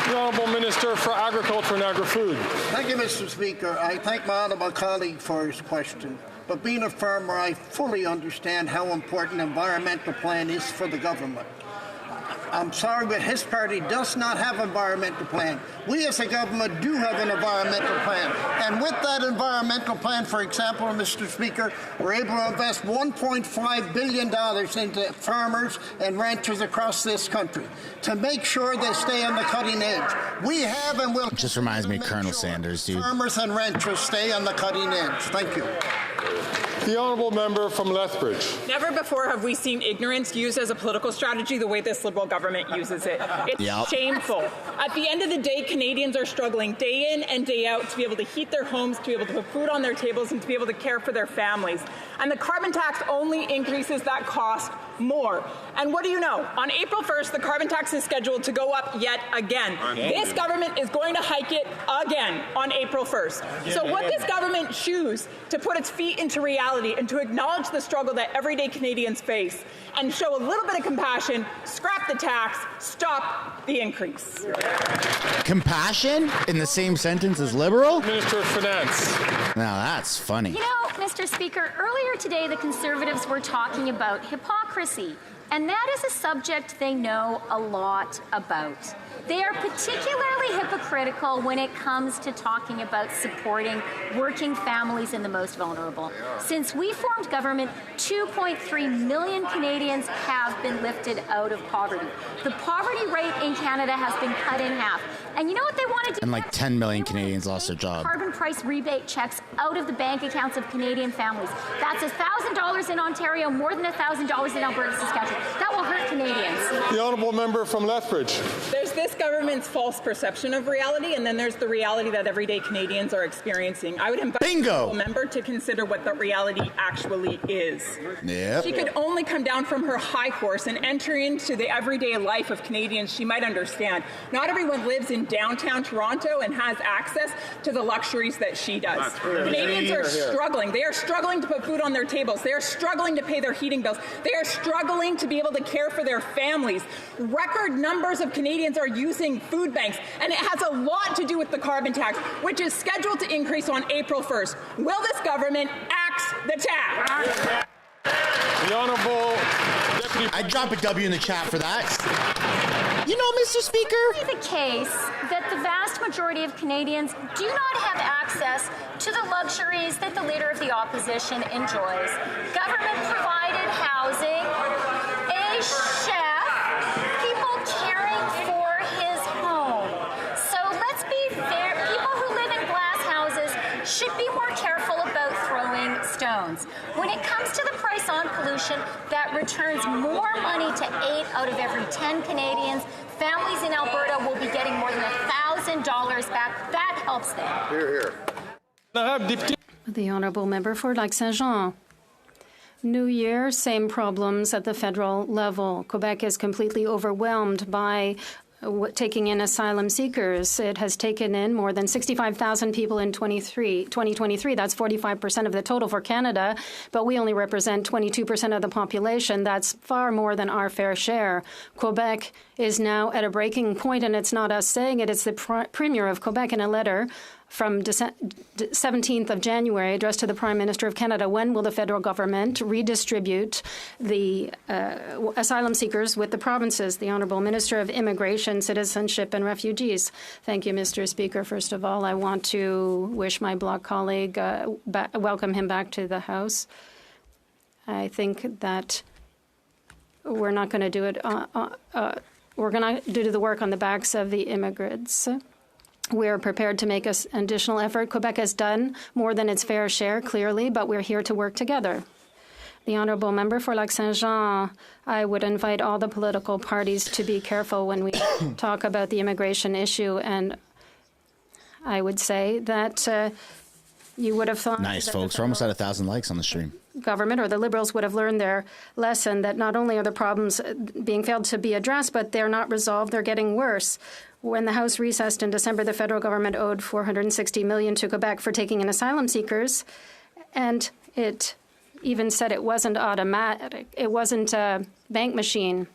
The Honourable Minister for Agriculture and Agri-Food. Thank you, Mr. Speaker. I thank my honourable colleague for his question. But being a farmer, I fully understand how important environmental plan is for the government. I'm sorry, but his party does not have an environmental plan. We as a government do have an environmental plan. And with that environmental plan, for example, Mr. Speaker, we're able to invest $1.5 billion into farmers and ranchers across this country to make sure they stay on the cutting edge. We have and will. It just reminds me of Colonel Sanders, dude. Farmers and ranchers stay on the cutting edge. Thank you. The Honourable Member from Lethbridge. Never before have we seen ignorance used as a political strategy the way this Liberal government uses it. It's shameful. At the end of the day, Canadians are struggling day in and day out to be able to heat their homes, to be able to put food on their tables, and to be able to care for their families. And the carbon tax only increases that cost more. And what do you know? On April 1st, the carbon tax is scheduled to go up yet again. This government is going to hike it again on April 1st. So would this government choose to put its feet into reality and to acknowledge the struggle that everyday Canadians face and show a little bit of compassion, scrap the tax, stop the increase? Compassion in the same sentence as liberal? Minister of Finance. Now that's funny. You know, Mr. Speaker, earlier today the Conservatives were talking about hypocrisy, and that is a subject they know a lot about. They are particularly hypocritical when it comes to talking about supporting working families and the most vulnerable. Since we formed government, 2.3 million Canadians have been lifted out of poverty. The poverty rate in Canada has been cut in half. And you know what they want to do? And like 10 million Canadians lost their job. Carbon price rebate checks out of the bank accounts of Canadian families. That's $1,000 in Ontario, more than $1,000 in Alberta, Saskatchewan. That will hurt Canadians. The honourable member from Lethbridge. There's this government's false perception of reality, and then there's the reality that everyday Canadians are experiencing. I would invite the honourable member to consider what the reality actually is. Yep. She could only come down from her high horse and enter into the everyday life of Canadians she might understand. Not everyone lives in downtown Toronto and has access to the luxuries that she does. Canadians are struggling. They are struggling to put food on their tables. They are struggling to pay their heating bills. They are struggling to be able to care for their families. Record numbers of Canadians are using food banks, and it has a lot to do with the carbon tax, which is scheduled to increase on April 1st. Will this government axe the tax? The Honourable Deputy... I'd drop a W in the chat for that. You know, Mr. Speaker? It's the case that the vast majority of Canadians do not have access to the luxuries that the Leader of the Opposition enjoys. Government-provided housing, a chef, people caring for his home. So let's be fair. People who live in glass houses should be more careful about throwing stones. When it comes to the price on pollution, that returns more money to 8 out of every 10 Canadians. Families in Alberta will be getting more than $1,000 back. That helps them. Hear, hear. The Honourable Member for Lac-Saint-Jean. New Year, same problems at the federal level. Quebec is completely overwhelmed by taking in asylum seekers. It has taken in more than 65,000 people in 2023. That's 45% of the total for Canada, but we only represent 22% of the population. That's far more than our fair share. Quebec is now at a breaking point, and it's not us saying it. It's the Premier of Quebec in a letter from 17th of January addressed to the Prime Minister of Canada. When will the federal government redistribute the asylum seekers with the provinces? The Honourable Minister of Immigration, Citizenship and Refugees. Thank you, Mr. Speaker. First of all, I want to wish my Bloc colleague, welcome him back to the House. I think that we're not going to do it. We're going to do the work on the backs of the immigrants. We're prepared to make an additional effort. Quebec has done more than its fair share, clearly, but we're here to work together. The Honourable Member for Lac-Saint-Jean, I would invite all the political parties to be careful when we talk about the immigration issue, and I would say that you would have thought... Nice, folks. We're almost at 1,000 likes on the stream. Government or the Liberals would have learned their lesson that not only are the problems being failed to be addressed, but they're not resolved, they're getting worse. When the House recessed in December, the federal government owed $460 million to Quebec for taking in asylum seekers, and it even said it wasn't automatic. It wasn't a bank machine.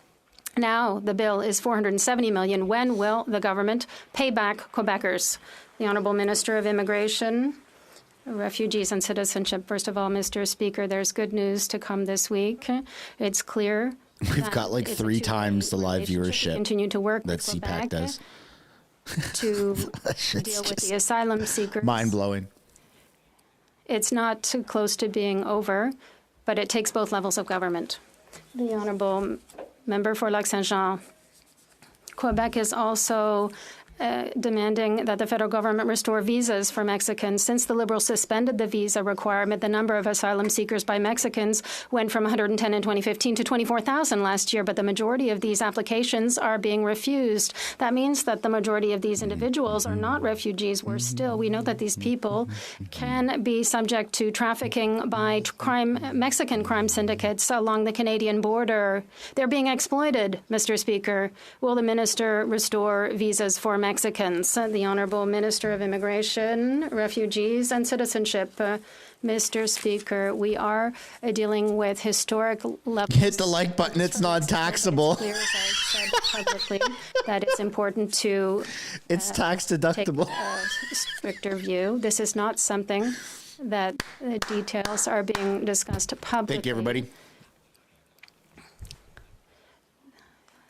Now the bill is $470 million. When will the government pay back Quebecers? The Honourable Minister of Immigration, Refugees and Citizenship. First of all, Mr. Speaker, there's good news to come this week. It's clear we've got like 3 times the live viewership continue to work that CPAC does. To deal with the asylum seekers. Mind-blowing. It's not too close to being over, but it takes both levels of government. The Honourable Member for Lac-Saint-Jean. Quebec is also demanding that the federal government restore visas for Mexicans. Since the Liberals suspended the visa requirement, the number of asylum seekers by Mexicans went from 110 in 2015 to 24,000 last year, but the majority of these applications are being refused. That means that the majority of these individuals are not refugees. We know that these people can be subject to trafficking by Mexican crime syndicates along the Canadian border. They're being exploited, Mr. Speaker. Will the minister restore visas for Mexicans? The Honourable Minister of Immigration, Refugees and Citizenship. Mr. Speaker, we are dealing with historic levels. Hit the like button. It's not taxable. Clear, as I said publicly, that it's important to it's tax deductible. Take a stricter view. This is not something that the details are being discussed publicly. Thank you, everybody.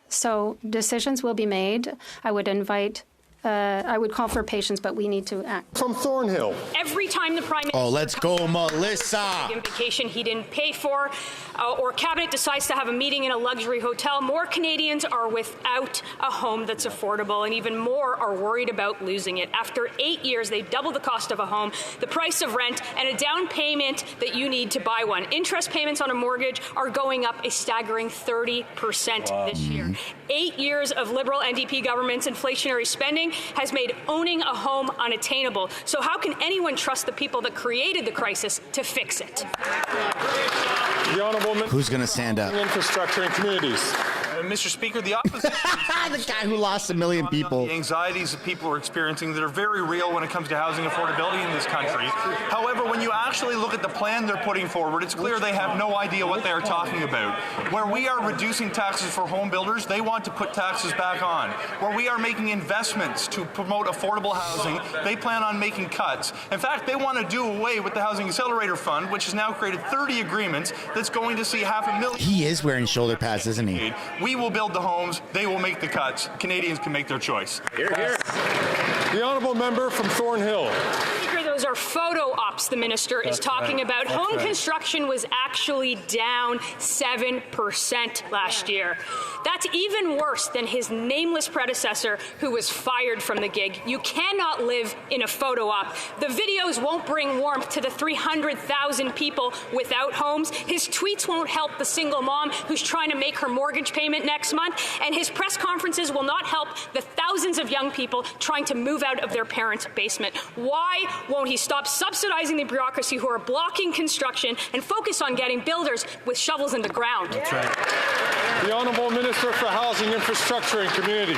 So decisions will be made. I would call for patience, but we need to act. From Thornhill. Every time the Prime Minister... Oh, let's go, Melissa. ...vacation he didn't pay for, or Cabinet decides to have a meeting in a luxury hotel, more Canadians are without a home that's affordable, and even more are worried about losing it. After 8 years, they've doubled the cost of a home, the price of rent, and a down payment that you need to buy one. Interest payments on a mortgage are going up a staggering 30% this year. 8 years of Liberal NDP government's inflationary spending has made owning a home unattainable. So how can anyone trust the people that created the crisis to fix it? The Honourable Who's going to stand up? Infrastructure and Communities. Mr. Speaker, the opposition... the guy who lost 1 million people. The anxieties that people are experiencing that are very real when it comes to housing affordability in this country. However, when you actually look at the plan they're putting forward, it's clear they have no idea what they are talking about. Where we are reducing taxes for home builders, they want to put taxes back on. Where we are making investments to promote affordable housing, they plan on making cuts. In fact, they want to do away with the Housing Accelerator Fund, which has now created 30 agreements that's going to see 500,000... He is wearing shoulder pads, isn't he? We will build the homes. They will make the cuts. Canadians can make their choice. Hear, hear. The Honourable Member from Thornhill. Speaker, those are photo ops the minister is talking about. Home construction was actually down 7% last year. That's even worse than his nameless predecessor who was fired from the gig. You cannot live in a photo op. The videos won't bring warmth to the 300,000 people without homes. His tweets won't help the single mom who's trying to make her mortgage payment next month. And his press conferences will not help the thousands of young people trying to move out of their parents' basement. Why won't he stop subsidizing the bureaucracy who are blocking construction and focus on getting builders with shovels in the ground? That's right. The Honourable Minister for Housing, Infrastructure and Communities.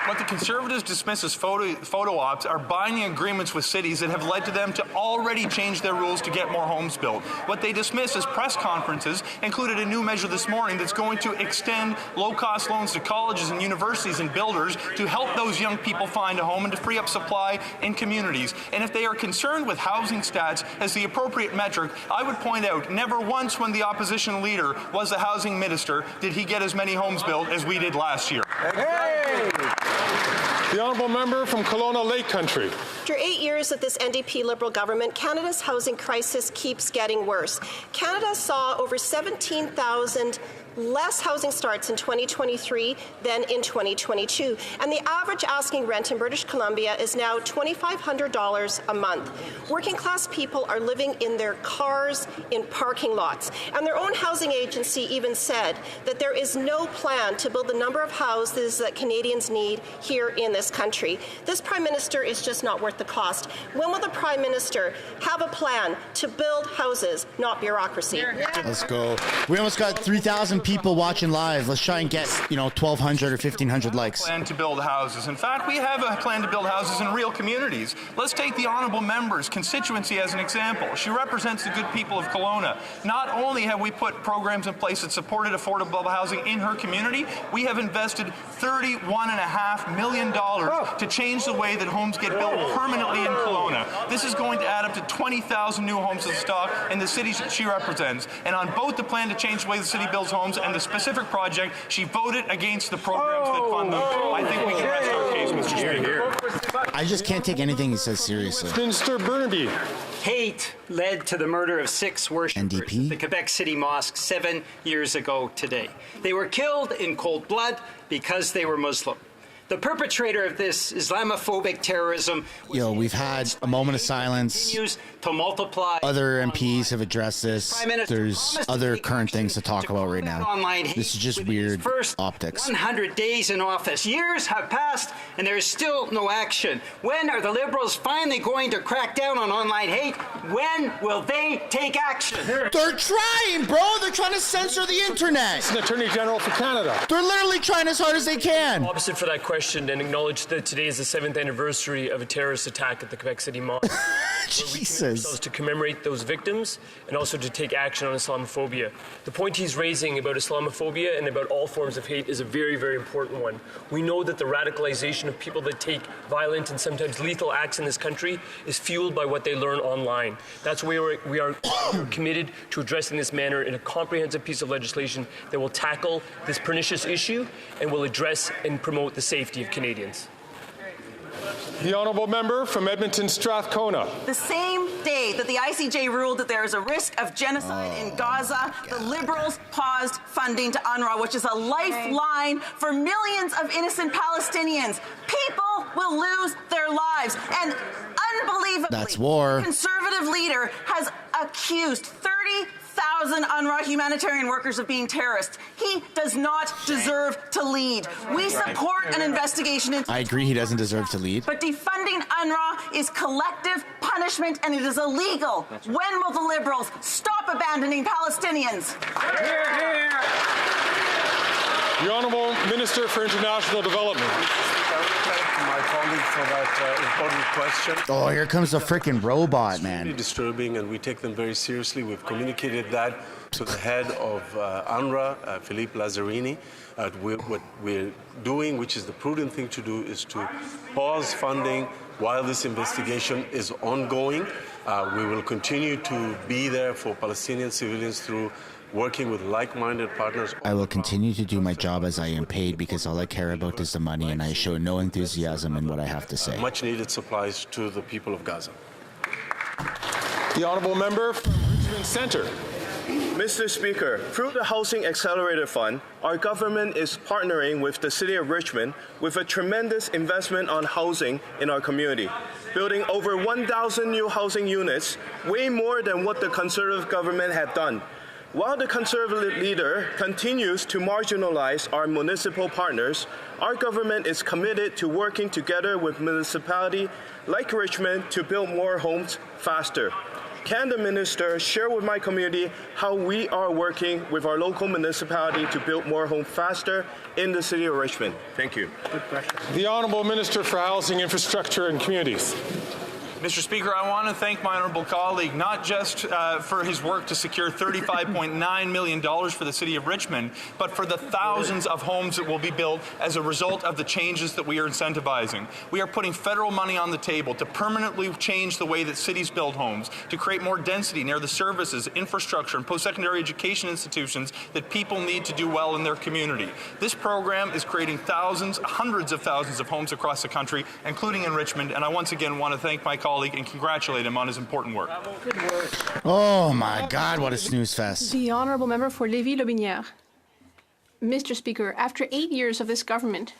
What the Conservatives dismiss as photo ops are binding agreements with cities that have led to them to already change their rules to get more homes built. What they dismiss as press conferences included a new measure this morning that's going to extend low-cost loans to colleges and universities and builders to help those young people find a home and to free up supply in communities. And if they are concerned with housing stats as the appropriate metric, I would point out never once when the opposition leader was the housing minister did he get as many homes built as we did last year. Hey! The Honourable Member from Kelowna Lake Country. After 8 years of this NDP Liberal government, Canada's housing crisis keeps getting worse. Canada saw over 17,000 less housing starts in 2023 than in 2022. And the average asking rent in British Columbia is now $2,500 a month. Working class people are living in their cars in parking lots. And their own housing agency even said that there is no plan to build the number of houses that Canadians need here in this country. This Prime Minister is just not worth the cost. When will the Prime Minister have a plan to build houses, not bureaucracy? Let's go. We almost got 3,000 people watching live. Let's try and get, 1,200 or 1,500 likes. Plan to build houses. In fact, we have a plan to build houses in real communities. Let's take the Honourable Member's constituency as an example. She represents the good people of Kelowna. Not only have we put programs in place that supported affordable housing in her community, we have invested $31.5 million to change the way that homes get built permanently in Kelowna. This is going to add up to 20,000 new homes to the stock in the cities that she represents. And on both the plan to change the way the city builds homes and the specific project, she voted against the programs that fund them. I think we can rest our case, Mr. Speaker. I just can't take anything he says seriously. Minister Burnaby. Hate led to the murder of 6 worshippers at the Quebec City Mosque 7 years ago today. They were killed in cold blood because they were Muslim. The perpetrator of this Islamophobic terrorism. We've had a moment of silence. Continues to multiply. Other MPs have addressed this. There's other current things to talk about right now. This is just weird optics. 100 days in office. Years have passed and there is still no action. When are the Liberals finally going to crack down on online hate? When will they take action? They're trying, bro. They're trying to censor the internet. It's an Attorney General for Canada. They're literally trying as hard as they can. Opposite for that question and acknowledge that today is the 7th anniversary of a terrorist attack at the Quebec City Mosque. Jesus. To commemorate those victims and also to take action on Islamophobia. The point he's raising about Islamophobia and about all forms of hate is a very, very important one. We know that the radicalization of people that take violent and sometimes lethal acts in this country is fueled by what they learn online. That's why we are committed to addressing this matter in a comprehensive piece of legislation that will tackle this pernicious issue and will address and promote the safety of Canadians. The honourable member from Edmonton Strathcona. The same day that the ICJ ruled that there is a risk of genocide in Gaza, the Liberals paused funding to UNRWA, which is a lifeline for millions of innocent Palestinians. People will lose their lives. And unbelievably, that's war. The Conservative leader has accused 30,000 UNRWA humanitarian workers of being terrorists. He does not deserve to lead. We support an investigation into... I agree he doesn't deserve to lead. But defunding UNRWA is collective punishment and it is illegal. When will the Liberals stop abandoning Palestinians? Hear, hear. The Honourable Minister for International Development. My colleague for that important question. Oh, here comes the freaking robot, man. It's really disturbing, and we take them very seriously. We've communicated that to the head of UNRWA, Philippe Lazzarini. What we're doing, which is the prudent thing to do, is to pause funding while this investigation is ongoing. We will continue to be there for Palestinian civilians through working with like-minded partners. I will continue to do my job as I am paid because all I care about is the money and I show no enthusiasm in what I have to say. Much-needed supplies to the people of Gaza. The honourable member from Richmond Centre. Mr. Speaker, through the Housing Accelerator Fund, our government is partnering with the City of Richmond with a tremendous investment on housing in our community, building over 1,000 new housing units, way more than what the Conservative government had done. While the Conservative leader continues to marginalize our municipal partners, our government is committed to working together with municipalities like Richmond to build more homes faster. Can the minister share with my community how we are working with our local municipality to build more homes faster in the City of Richmond? Thank you. Good question. The Honourable Minister for Housing, Infrastructure and Communities. Mr. Speaker, I want to thank my honourable colleague not just for his work to secure $35.9 million for the City of Richmond, but for the thousands of homes that will be built as a result of the changes that we are incentivizing. We are putting federal money on the table to permanently change the way that cities build homes, to create more density near the services, infrastructure, and post-secondary education institutions that people need to do well in their community. This program is creating thousands, hundreds of thousands of homes across the country, including in Richmond, and I once again want to thank my colleague and congratulate him on his important work. Oh my God, what a snooze fest. The honourable member for Lévis-Lobinière. Mr. Speaker, after 8 years of this government,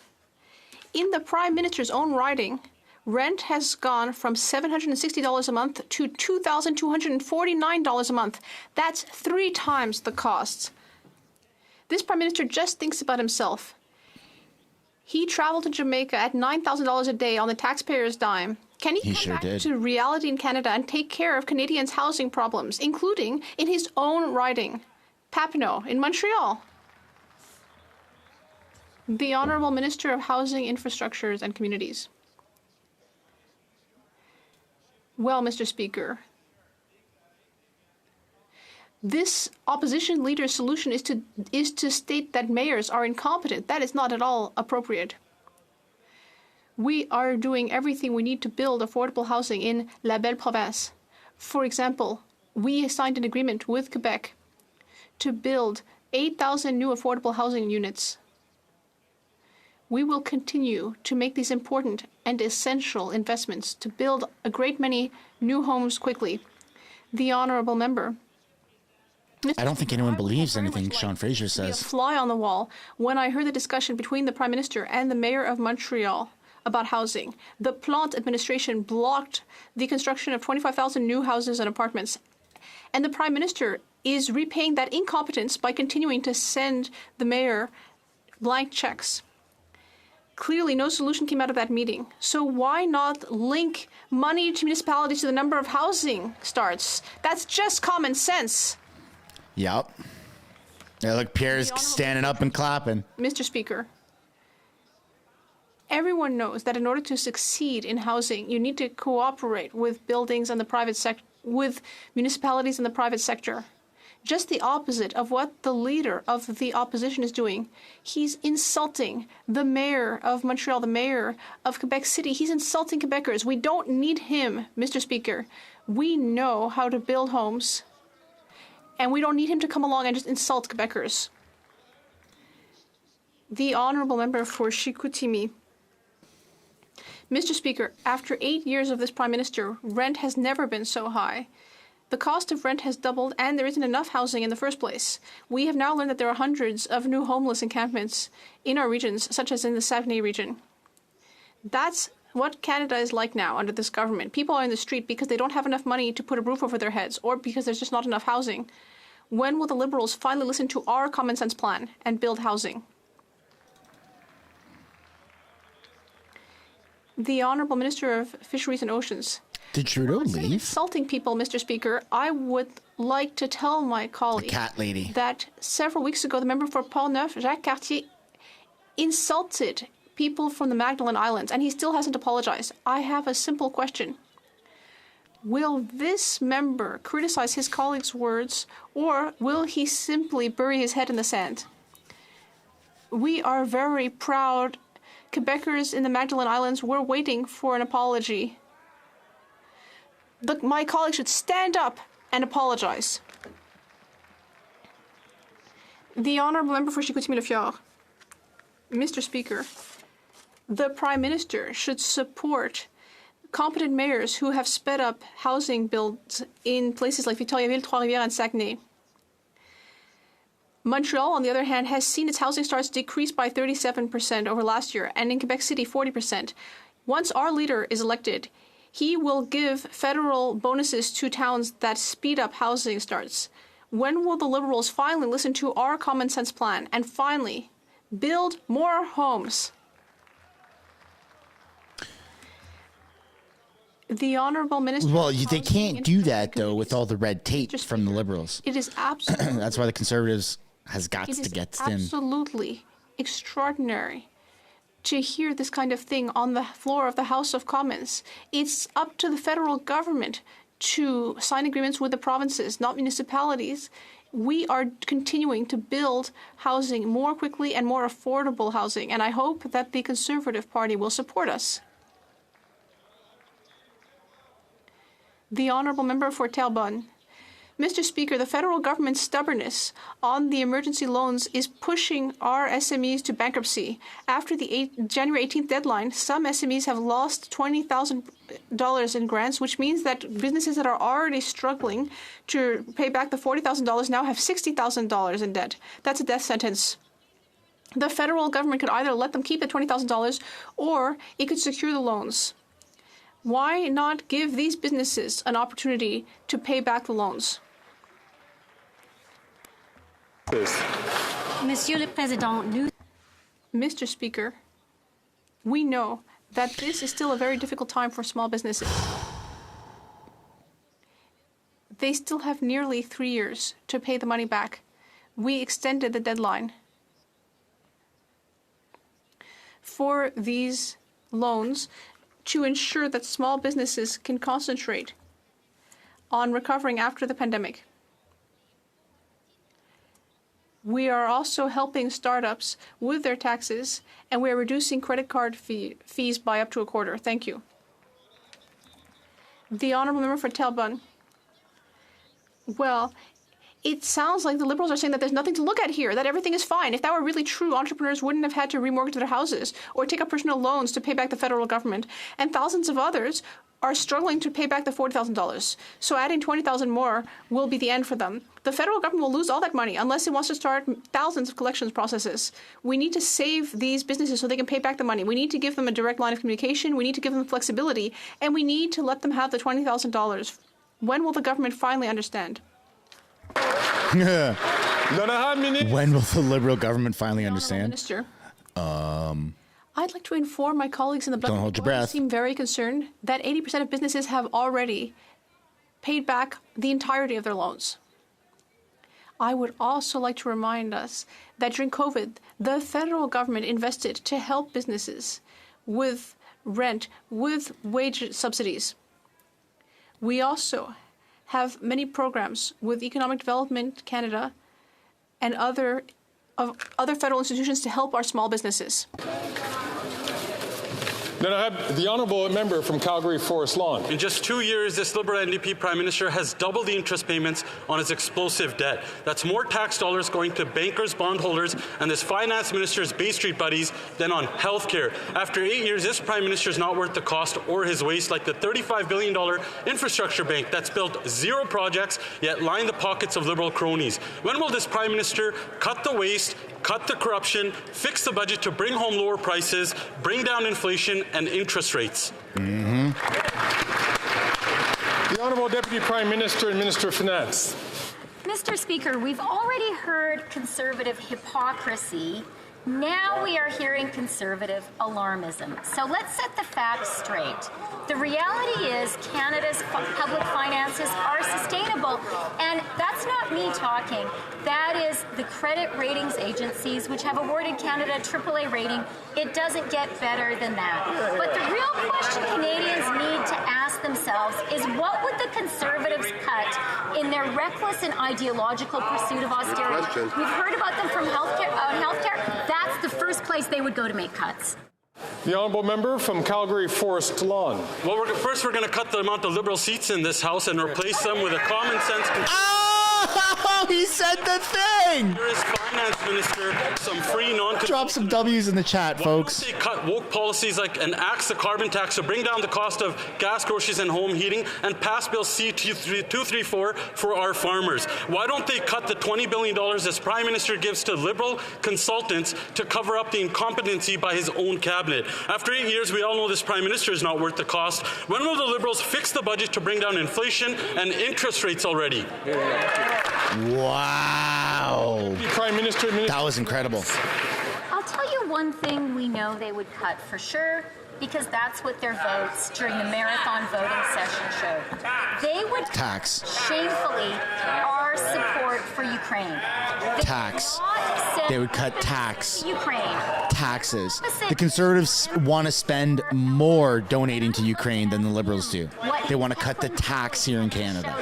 in the Prime Minister's own writing, rent has gone from $760 a month to $2,249 a month. That's 3 times the costs. This Prime Minister just thinks about himself. He traveled to Jamaica at $9,000 a day on the taxpayer's dime. Can he come back to reality in Canada and take care of Canadians' housing problems, including in his own riding, Papineau, in Montreal? The Honourable Minister of Housing, Infrastructures and Communities. Well, Mr. Speaker, this opposition leader's solution is to state that mayors are incompetent. That is not at all appropriate. We are doing everything we need to build affordable housing in La Belle Province. For example, we signed an agreement with Quebec to build 8,000 new affordable housing units. We will continue to make these important and essential investments to build a great many new homes quickly. The honourable member. I don't think anyone believes anything Sean Fraser A says. fly on the wall when I heard the discussion between the Prime Minister and the Mayor of Montreal about housing. The Plante administration blocked the construction of 25,000 new houses and apartments. And the Prime Minister is repaying that incompetence by continuing to send the mayor blank checks. Clearly, no solution came out of that meeting. So why not link money to municipalities to the number of housing starts? That's just common sense. Yep. Yeah, look, Pierre's standing up and clapping. Mr. Speaker, everyone knows that in order to succeed in housing, you need to cooperate with buildings and the private sector, with municipalities and the private sector. Just the opposite of what the leader of the opposition is doing. He's insulting the mayor of Montreal, the mayor of Quebec City. He's insulting Quebecers. We don't need him, Mr. Speaker. We know how to build homes, and we don't need him to come along and just insult Quebecers. The honourable member for Chicoutimi. Mr. Speaker, after 8 years of this Prime Minister, rent has never been so high. The cost of rent has doubled, and there isn't enough housing in the first place. We have now learned that there are hundreds of new homeless encampments in our regions, such as in the Saguenay region. That's what Canada is like now under this government. People are in the street because they don't have enough money to put a roof over their heads, or because there's just not enough housing. When will the Liberals finally listen to our common sense plan and build housing? The Honourable Minister of Fisheries and Oceans. Did Trudeau leave? Insulting people, Mr. Speaker, I would like to tell my colleague, the cat lady, that several weeks ago, the member for Portneuf, Jacques Cartier, insulted people from the Magdalen Islands, and he still hasn't apologized. I have a simple question. Will this member criticize his colleague's words, or will he simply bury his head in the sand? We are very proud Quebecers in the Magdalen Islands. We're waiting for an apology. My colleague should stand up and apologize. The Honourable Member for Chicoutimi-Le-Fjord. Mr. Speaker, the Prime Minister should support competent mayors who have sped up housing builds in places like Victoriaville, Trois-Rivières, and Saguenay. Montreal, on the other hand, has seen its housing starts decrease by 37% over last year, and in Quebec City, 40%. Once our leader is elected, he will give federal bonuses to towns that speed up housing starts. When will the Liberals finally listen to our common sense plan and finally build more homes? The Honourable Minister... Well, they can't do that, though, with all the red tape from the Liberals. It is absolutely... That's why the Conservatives has got to get thin. It is absolutely extraordinary to hear this kind of thing on the floor of the House of Commons. It's up to the federal government to sign agreements with the provinces, not municipalities. We are continuing to build housing more quickly and more affordable housing, and I hope that the Conservative Party will support us. The Honourable Member for Terrebonne. Mr. Speaker, the federal government's stubbornness on the emergency loans is pushing our SMEs to bankruptcy. After the January 18th deadline, some SMEs have lost $20,000 in grants, which means that businesses that are already struggling to pay back the $40,000 now have $60,000 in debt. That's a death sentence. The federal government could either let them keep the $20,000 or it could secure the loans. Why not give these businesses an opportunity to pay back the loans? Monsieur le Président, Mr. Speaker, we know that this is still a very difficult time for small businesses. They still have nearly 3 years to pay the money back. We extended the deadline for these loans to ensure that small businesses can concentrate on recovering after the pandemic. We are also helping startups with their taxes, and we are reducing credit card fees by up to a quarter. Thank you. The Honourable Member for Terrebonne. Well, it sounds like the Liberals are saying that there's nothing to look at here, that everything is fine. If that were really true, entrepreneurs wouldn't have had to remortgage their houses or take up personal loans to pay back the federal government. And thousands of others are struggling to pay back the $40,000. So adding $20,000 more will be the end for them. The federal government will lose all that money unless it wants to start thousands of collections processes. We need to save these businesses so they can pay back the money. We need to give them a direct line of communication. We need to give them flexibility. And we need to let them have the $20,000. When will the government finally understand? When will the Liberal government finally understand? Minister. I'd like to inform my colleagues in the Don't hold your breath. Seem very concerned that 80% of businesses have already paid back the entirety of their loans. I would also like to remind us that during COVID, the federal government invested to help businesses with rent, with wage subsidies. We also have many programs with Economic Development Canada and other federal institutions to help our small businesses. Then I have the honourable member from Calgary Forest Lawn. In just 2 years, this Liberal NDP Prime Minister has doubled the interest payments on his explosive debt. That's more tax dollars going to bankers, bondholders, and this Finance Minister's Bay Street buddies than on health care. After 8 years, this Prime Minister is not worth the cost or his waste, like the $35 billion infrastructure bank that's built 0 projects, yet line the pockets of Liberal cronies. When will this Prime Minister cut the waste, cut the corruption, fix the budget to bring home lower prices, bring down inflation and interest rates? The Honourable Deputy Prime Minister and Minister of Finance. Mr. Speaker, we've already heard Conservative hypocrisy. Now we are hearing Conservative alarmism. So let's set the facts straight. The reality is Canada's public finances are sustainable, and that's not me talking. That is the credit ratings agencies, which have awarded Canada a AAA rating. It doesn't get better than that. But the real question Canadians need to ask themselves is, what would the Conservatives cut in their reckless and ideological pursuit of austerity? We've heard about them from healthcare. That's the first place they would go to make cuts. The honourable member from Calgary Forest Lawn. Well, first we're going to cut the amount of Liberal seats in this House and replace them with a common sense. Oh, he said the thing! There is Finance Minister, some free Drop some W's in the chat, folks. They cut woke policies like and axe the carbon tax to bring down the cost of gas, groceries, and home heating, and pass Bill C-234 for our farmers. Why don't they cut the $20 billion this Prime Minister gives to Liberal consultants to cover up the incompetency by his own cabinet? After 8 years, we all know this Prime Minister is not worth the cost. When will the Liberals fix the budget to bring down inflation and interest rates already? Wow. Prime Minister. That was incredible. I'll tell you one thing we know they would cut for sure, because that's what their votes during the marathon voting session showed. They would tax shamefully our support for Ukraine. They would cut tax. Ukraine. Taxes. The Conservatives want to spend more donating to Ukraine than the Liberals do. They want to cut the tax here in Canada.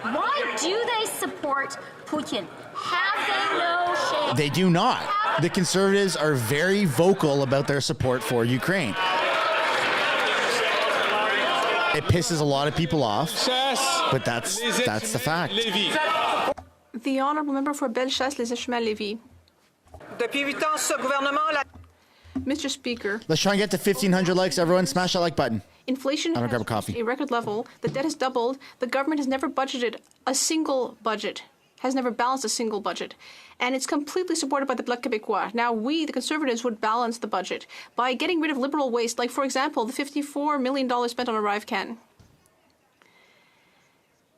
Why do they support Putin? Have they no shame? They do not. The Conservatives are very vocal about their support for Ukraine. It pisses a lot of people off, but that's the fact. The honourable member for Bellechasse, Les Echemins-Lévis. Mr. Speaker. Let's try and get to 1,500 likes. Everyone, smash that like button. Inflation I'm gonna grab a has coffee. reached a record level. The debt has doubled. The government has never budgeted a single budget, has never balanced a single budget. And it's completely supported by the Bloc Québécois. Now, we, the Conservatives, would balance the budget by getting rid of liberal waste, like, for example, the $54 million spent on ArriveCan.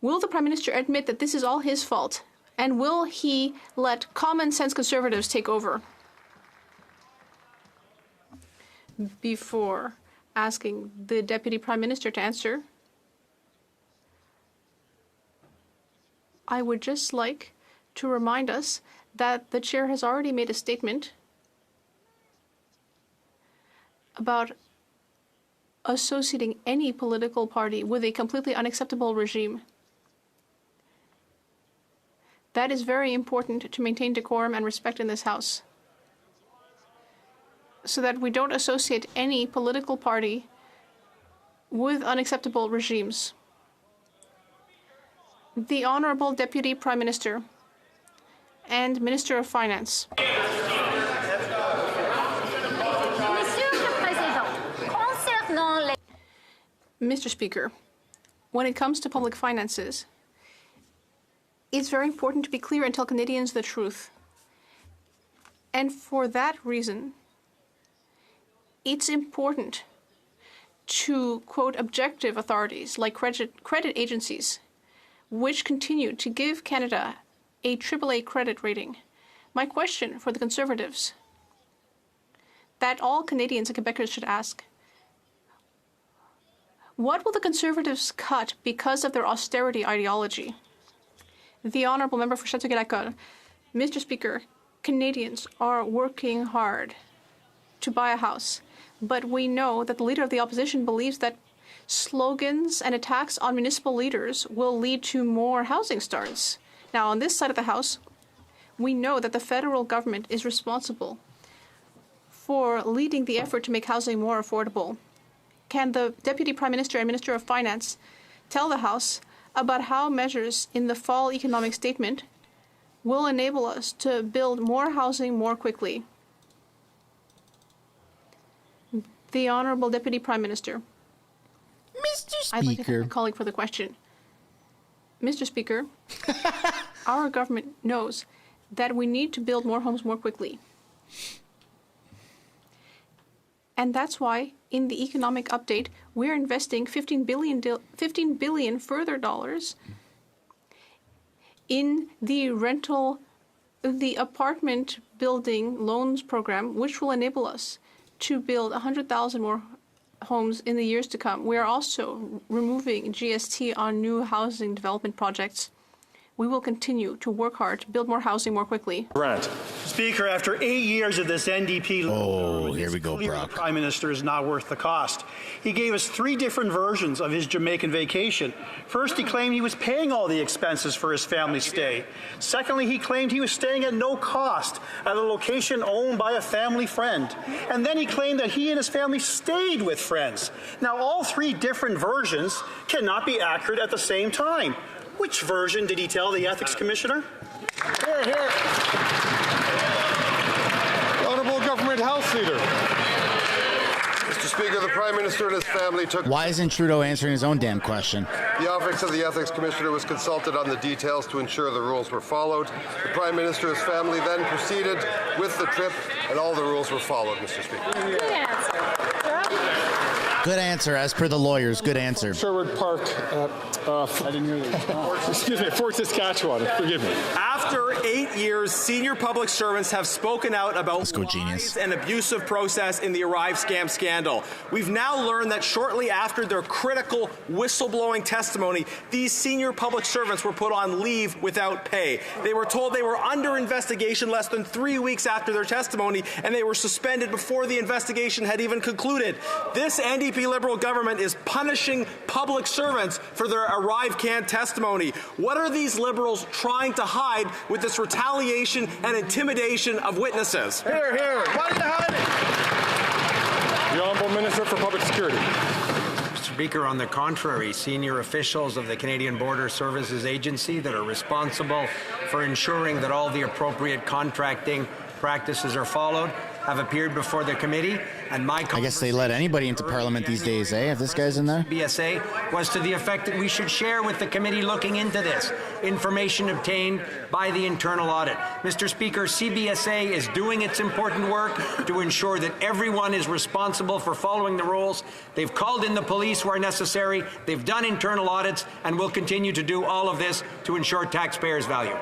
Will the Prime Minister admit that this is all his fault? And will he let common sense Conservatives take over? Before asking the Deputy Prime Minister to answer, I would just like to remind us that the Chair has already made a statement about associating any political party with a completely unacceptable regime. That is very important to maintain decorum and respect in this House, so that we don't associate any political party with unacceptable regimes. The Honourable Deputy Prime Minister and Minister of Finance. Mr. Speaker, when it comes to public finances, it's very important to be clear and tell Canadians the truth. And for that reason, it's important to quote objective authorities like credit agencies, which continue to give Canada a AAA credit rating. My question for the Conservatives that all Canadians and Quebecers should ask: what will the Conservatives cut because of their austerity ideology? The Honourable Member for Châteauguay-Lacolle. Mr. Speaker, Canadians are working hard to buy a house, but we know that the Leader of the Opposition believes that slogans and attacks on municipal leaders will lead to more housing starts. Now, on this side of the House, we know that the federal government is responsible for leading the effort to make housing more affordable. Can the Deputy Prime Minister and Minister of Finance tell the House about how measures in the fall economic statement will enable us to build more housing more quickly? The Honourable Deputy Prime Minister. Mr. Speaker. I'd like to thank my colleague for the question. Mr. Speaker, our government knows that we need to build more homes more quickly. And that's why, in the economic update, we're investing $15 billion further dollars in the apartment building loans program, which will enable us to build 100,000 more homes in the years to come. We are also removing GST on new housing development projects. We will continue to work hard to build more housing more quickly. Grant. Speaker, after 8 years of this NDP, here we go, the Prime Minister is not worth the cost. He gave us 3 different versions of his Jamaican vacation. First, he claimed he was paying all the expenses for his family's stay. Secondly, he claimed he was staying at no cost at a location owned by a family friend. And then he claimed that he and his family stayed with friends. Now, all 3 different versions cannot be accurate at the same time. Which version did he tell the Ethics Commissioner? Here, here. The Honourable Government House Leader. Mr. Speaker, the Prime Minister and his family took... Why isn't Trudeau answering his own damn question? The Office of the Ethics Commissioner was consulted on the details to ensure the rules were followed. The Prime Minister and his family then proceeded with the trip, and all the rules were followed, Mr. Speaker. Good answer. Good answer, as per the lawyers. Good answer. Sherwood Park. I didn't hear that. Excuse me, Fort Saskatchewan. Forgive me. After 8 years, senior public servants have spoken out about lies and abusive process in the Arrive scam scandal. We've now learned that shortly after their critical whistleblowing testimony, these senior public servants were put on leave without pay. They were told they were under investigation less than 3 weeks after their testimony, and they were suspended before the investigation had even concluded. This NDP Liberal government is punishing public servants for their Arrive Can testimony. What are these Liberals trying to hide with this retaliation and intimidation of witnesses? Here, here. Why are you hiding? The Honourable Minister for Public Security. Mr. Speaker, on the contrary, senior officials of the Canadian Border Services Agency that are responsible for ensuring that all the appropriate contracting practices are followed have appeared before the committee, and my I guess they let anybody into Parliament these days, eh? If this guy's in there? CBSA was to the effect that we should share with the committee looking into this information obtained by the internal audit. Mr. Speaker, CBSA is doing its important work to ensure that everyone is responsible for following the rules. They've called in the police where necessary. They've done internal audits and will continue to do all of this to ensure taxpayers' value.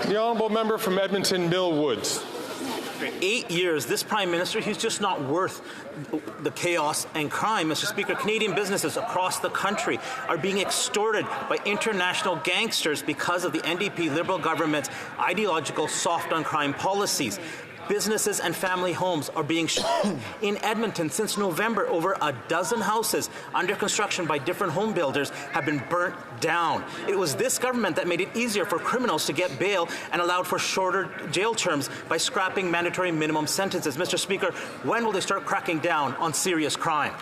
The Honourable Member from Edmonton Mill-Woods. For 8 years, this Prime Minister, he's just not worth the chaos and crime. Mr. Speaker, Canadian businesses across the country are being extorted by international gangsters because of the NDP Liberal government's ideological soft-on-crime policies. Businesses and family homes are being shut. In Edmonton, since November, over a dozen houses under construction by different home builders have been burnt down. It was this government that made it easier for criminals to get bail and allowed for shorter jail terms by scrapping mandatory minimum sentences. Mr. Speaker, when will they start cracking down on serious crime?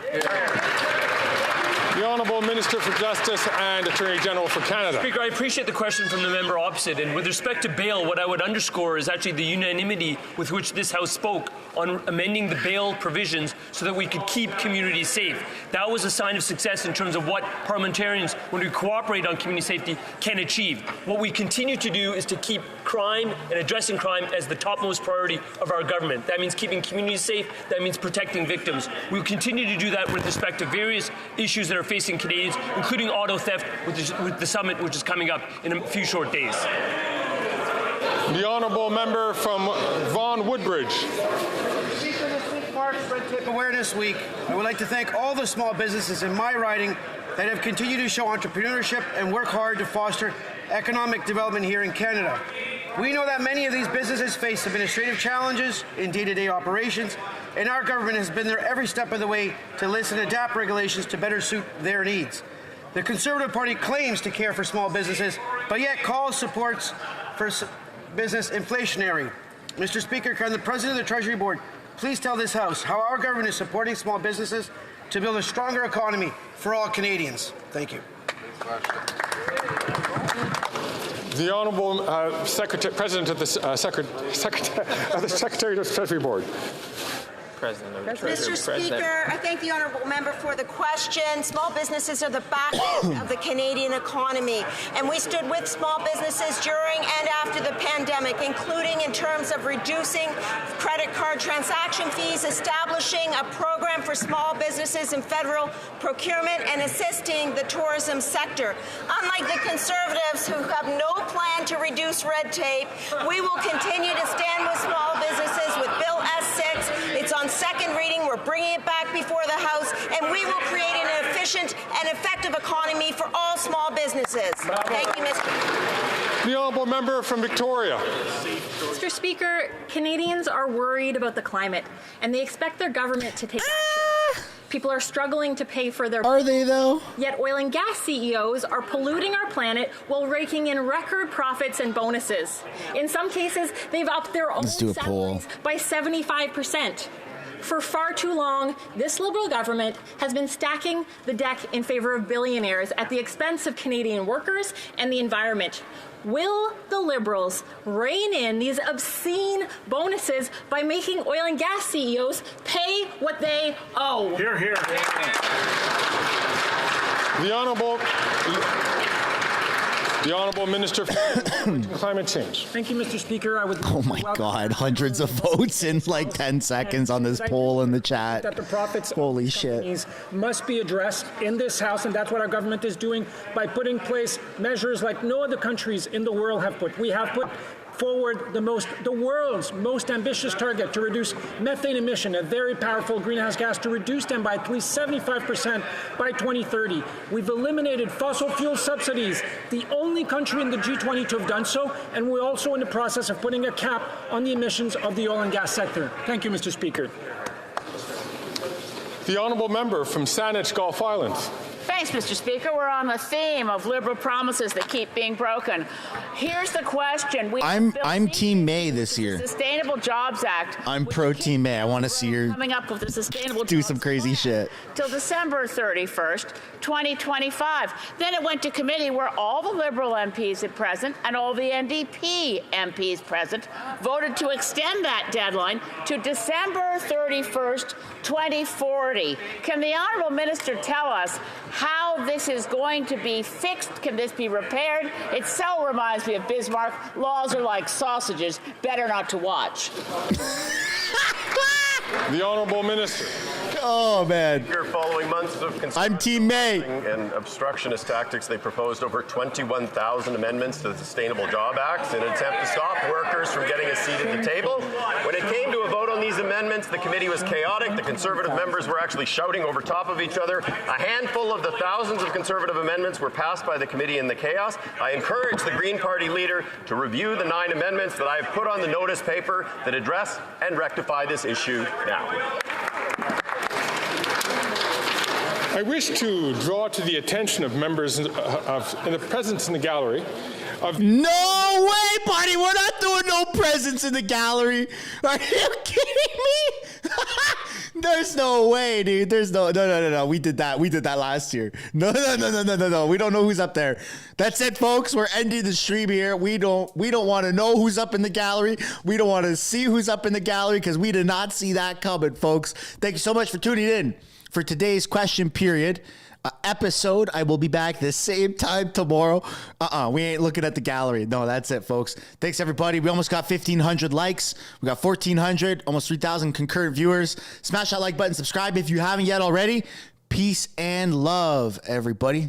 The The Honourable Minister for Justice and Attorney General for Canada. Speaker, I appreciate the question from the member opposite. And with respect to bail, what I would underscore is actually the unanimity with which this House spoke on amending the bail provisions so that we could keep communities safe. That was a sign of success in terms of what parliamentarians, when we cooperate on community safety, can achieve. What we continue to do is to keep crime and addressing crime as the topmost priority of our government. That means keeping communities safe. That means protecting victims. We will continue to do that with respect to various issues that are facing Canadians, including auto theft with the summit, which is coming up in a few short days. The Honourable Member from Vaughan Woodbridge. Speaker, this week marks Red Tape Awareness Week. I would like to thank all the small businesses in my riding that have continued to show entrepreneurship and work hard to foster economic development here in Canada. We know that many of these businesses face administrative challenges in day-to-day operations, and our government has been there every step of the way to listen and adapt regulations to better suit their needs. The Conservative Party claims to care for small businesses, but yet calls supports for business inflationary. Mr. Speaker, can the President of the Treasury Board please tell this House how our government is supporting small businesses to build a stronger economy for all Canadians? Thank you. The Honourable President of the Secretary of the Treasury Board. Mr. Speaker, I thank the honourable member for the question. Small businesses are the backbone of the Canadian economy, and we stood with small businesses during and after the pandemic, including in terms of reducing credit card transaction fees, establishing a program for small businesses in federal procurement, and assisting the tourism sector. Unlike the Conservatives, who have no plan to reduce red tape, we will continue to stand with small businesses with Bill S6. It's on second reading. We're bringing it back before the House, and we will create an efficient and effective economy for all small businesses. Thank you, Mr. The Honourable Member from Victoria. Mr. Speaker, Canadians are worried about the climate, and they expect their government to take action. People are struggling to pay for their... Are they, though? Yet oil and gas CEOs are polluting our planet while raking in record profits and bonuses. In some cases, they've upped their own salaries by 75%. For far too long, this Liberal government has been stacking the deck in favor of billionaires at the expense of Canadian workers and the environment. Will the Liberals rein in these obscene bonuses by making oil and gas CEOs pay what they owe? Hear, hear. The Honourable Minister for Climate Change. Thank you, Mr. Speaker. Oh my God, hundreds of votes in like 10 seconds on this poll in the chat. That the profits Holy of shit. companies must be addressed in this House, and that's what our government is doing by putting in place measures like no other countries in the world have put. We have put forward the world's most ambitious target to reduce methane emission, a very powerful greenhouse gas, to reduce them by at least 75% by 2030. We've eliminated fossil fuel subsidies, the only country in the G20 to have done so, and we're also in the process of putting a cap on the emissions of the oil and gas sector. Thank you, Mr. Speaker. The Honourable Member from Saanich, Gulf Islands. Thanks, Mr. Speaker. We're on the theme of Liberal promises that keep being broken. Here's the question. I'm Team May this year. Sustainable Jobs Act. I'm pro Team May. I want to see her Coming up with the Sustainable do Jobs some crazy shit. till December 31st, 2025. Then it went to committee where all the Liberal MPs at present and all the NDP MPs present voted to extend that deadline to December 31st, 2040. Can the Honourable Minister tell us how this is going to be fixed? Can this be repaired? It so reminds me of Bismarck. Laws are like sausages, better not to watch. The Honourable Minister. Oh, man. Following months of I'm Team May. And obstructionist tactics, they proposed over 21,000 amendments to the Sustainable Job Act in an attempt to stop workers from getting a seat at the table. When it came to a vote on these amendments, the committee was chaotic. The Conservative members were actually shouting over top of each other. A handful of the thousands of Conservative amendments were passed by the committee in the chaos. I encourage the Green Party leader to review the 9 amendments that I have put on the notice paper that address and rectify this issue now. I wish to draw to the attention of members in the presence in the gallery of... No way, buddy. We're not doing no presents in the gallery. Are you kidding me? There's no way, dude. There's no. We did that last year. No. We don't know who's up there. That's it, folks. We're ending the stream here. We don't want to know who's up in the gallery. We don't want to see who's up in the gallery because we did not see that coming, folks. Thank you so much for tuning in for today's question period episode. I will be back the same time tomorrow. We ain't looking at the gallery. No, that's it, folks. Thanks, everybody. We almost got 1,500 likes. We got 1,400, almost 3,000 concurrent viewers. Smash that like button. Subscribe if you haven't yet already. Peace and love, everybody.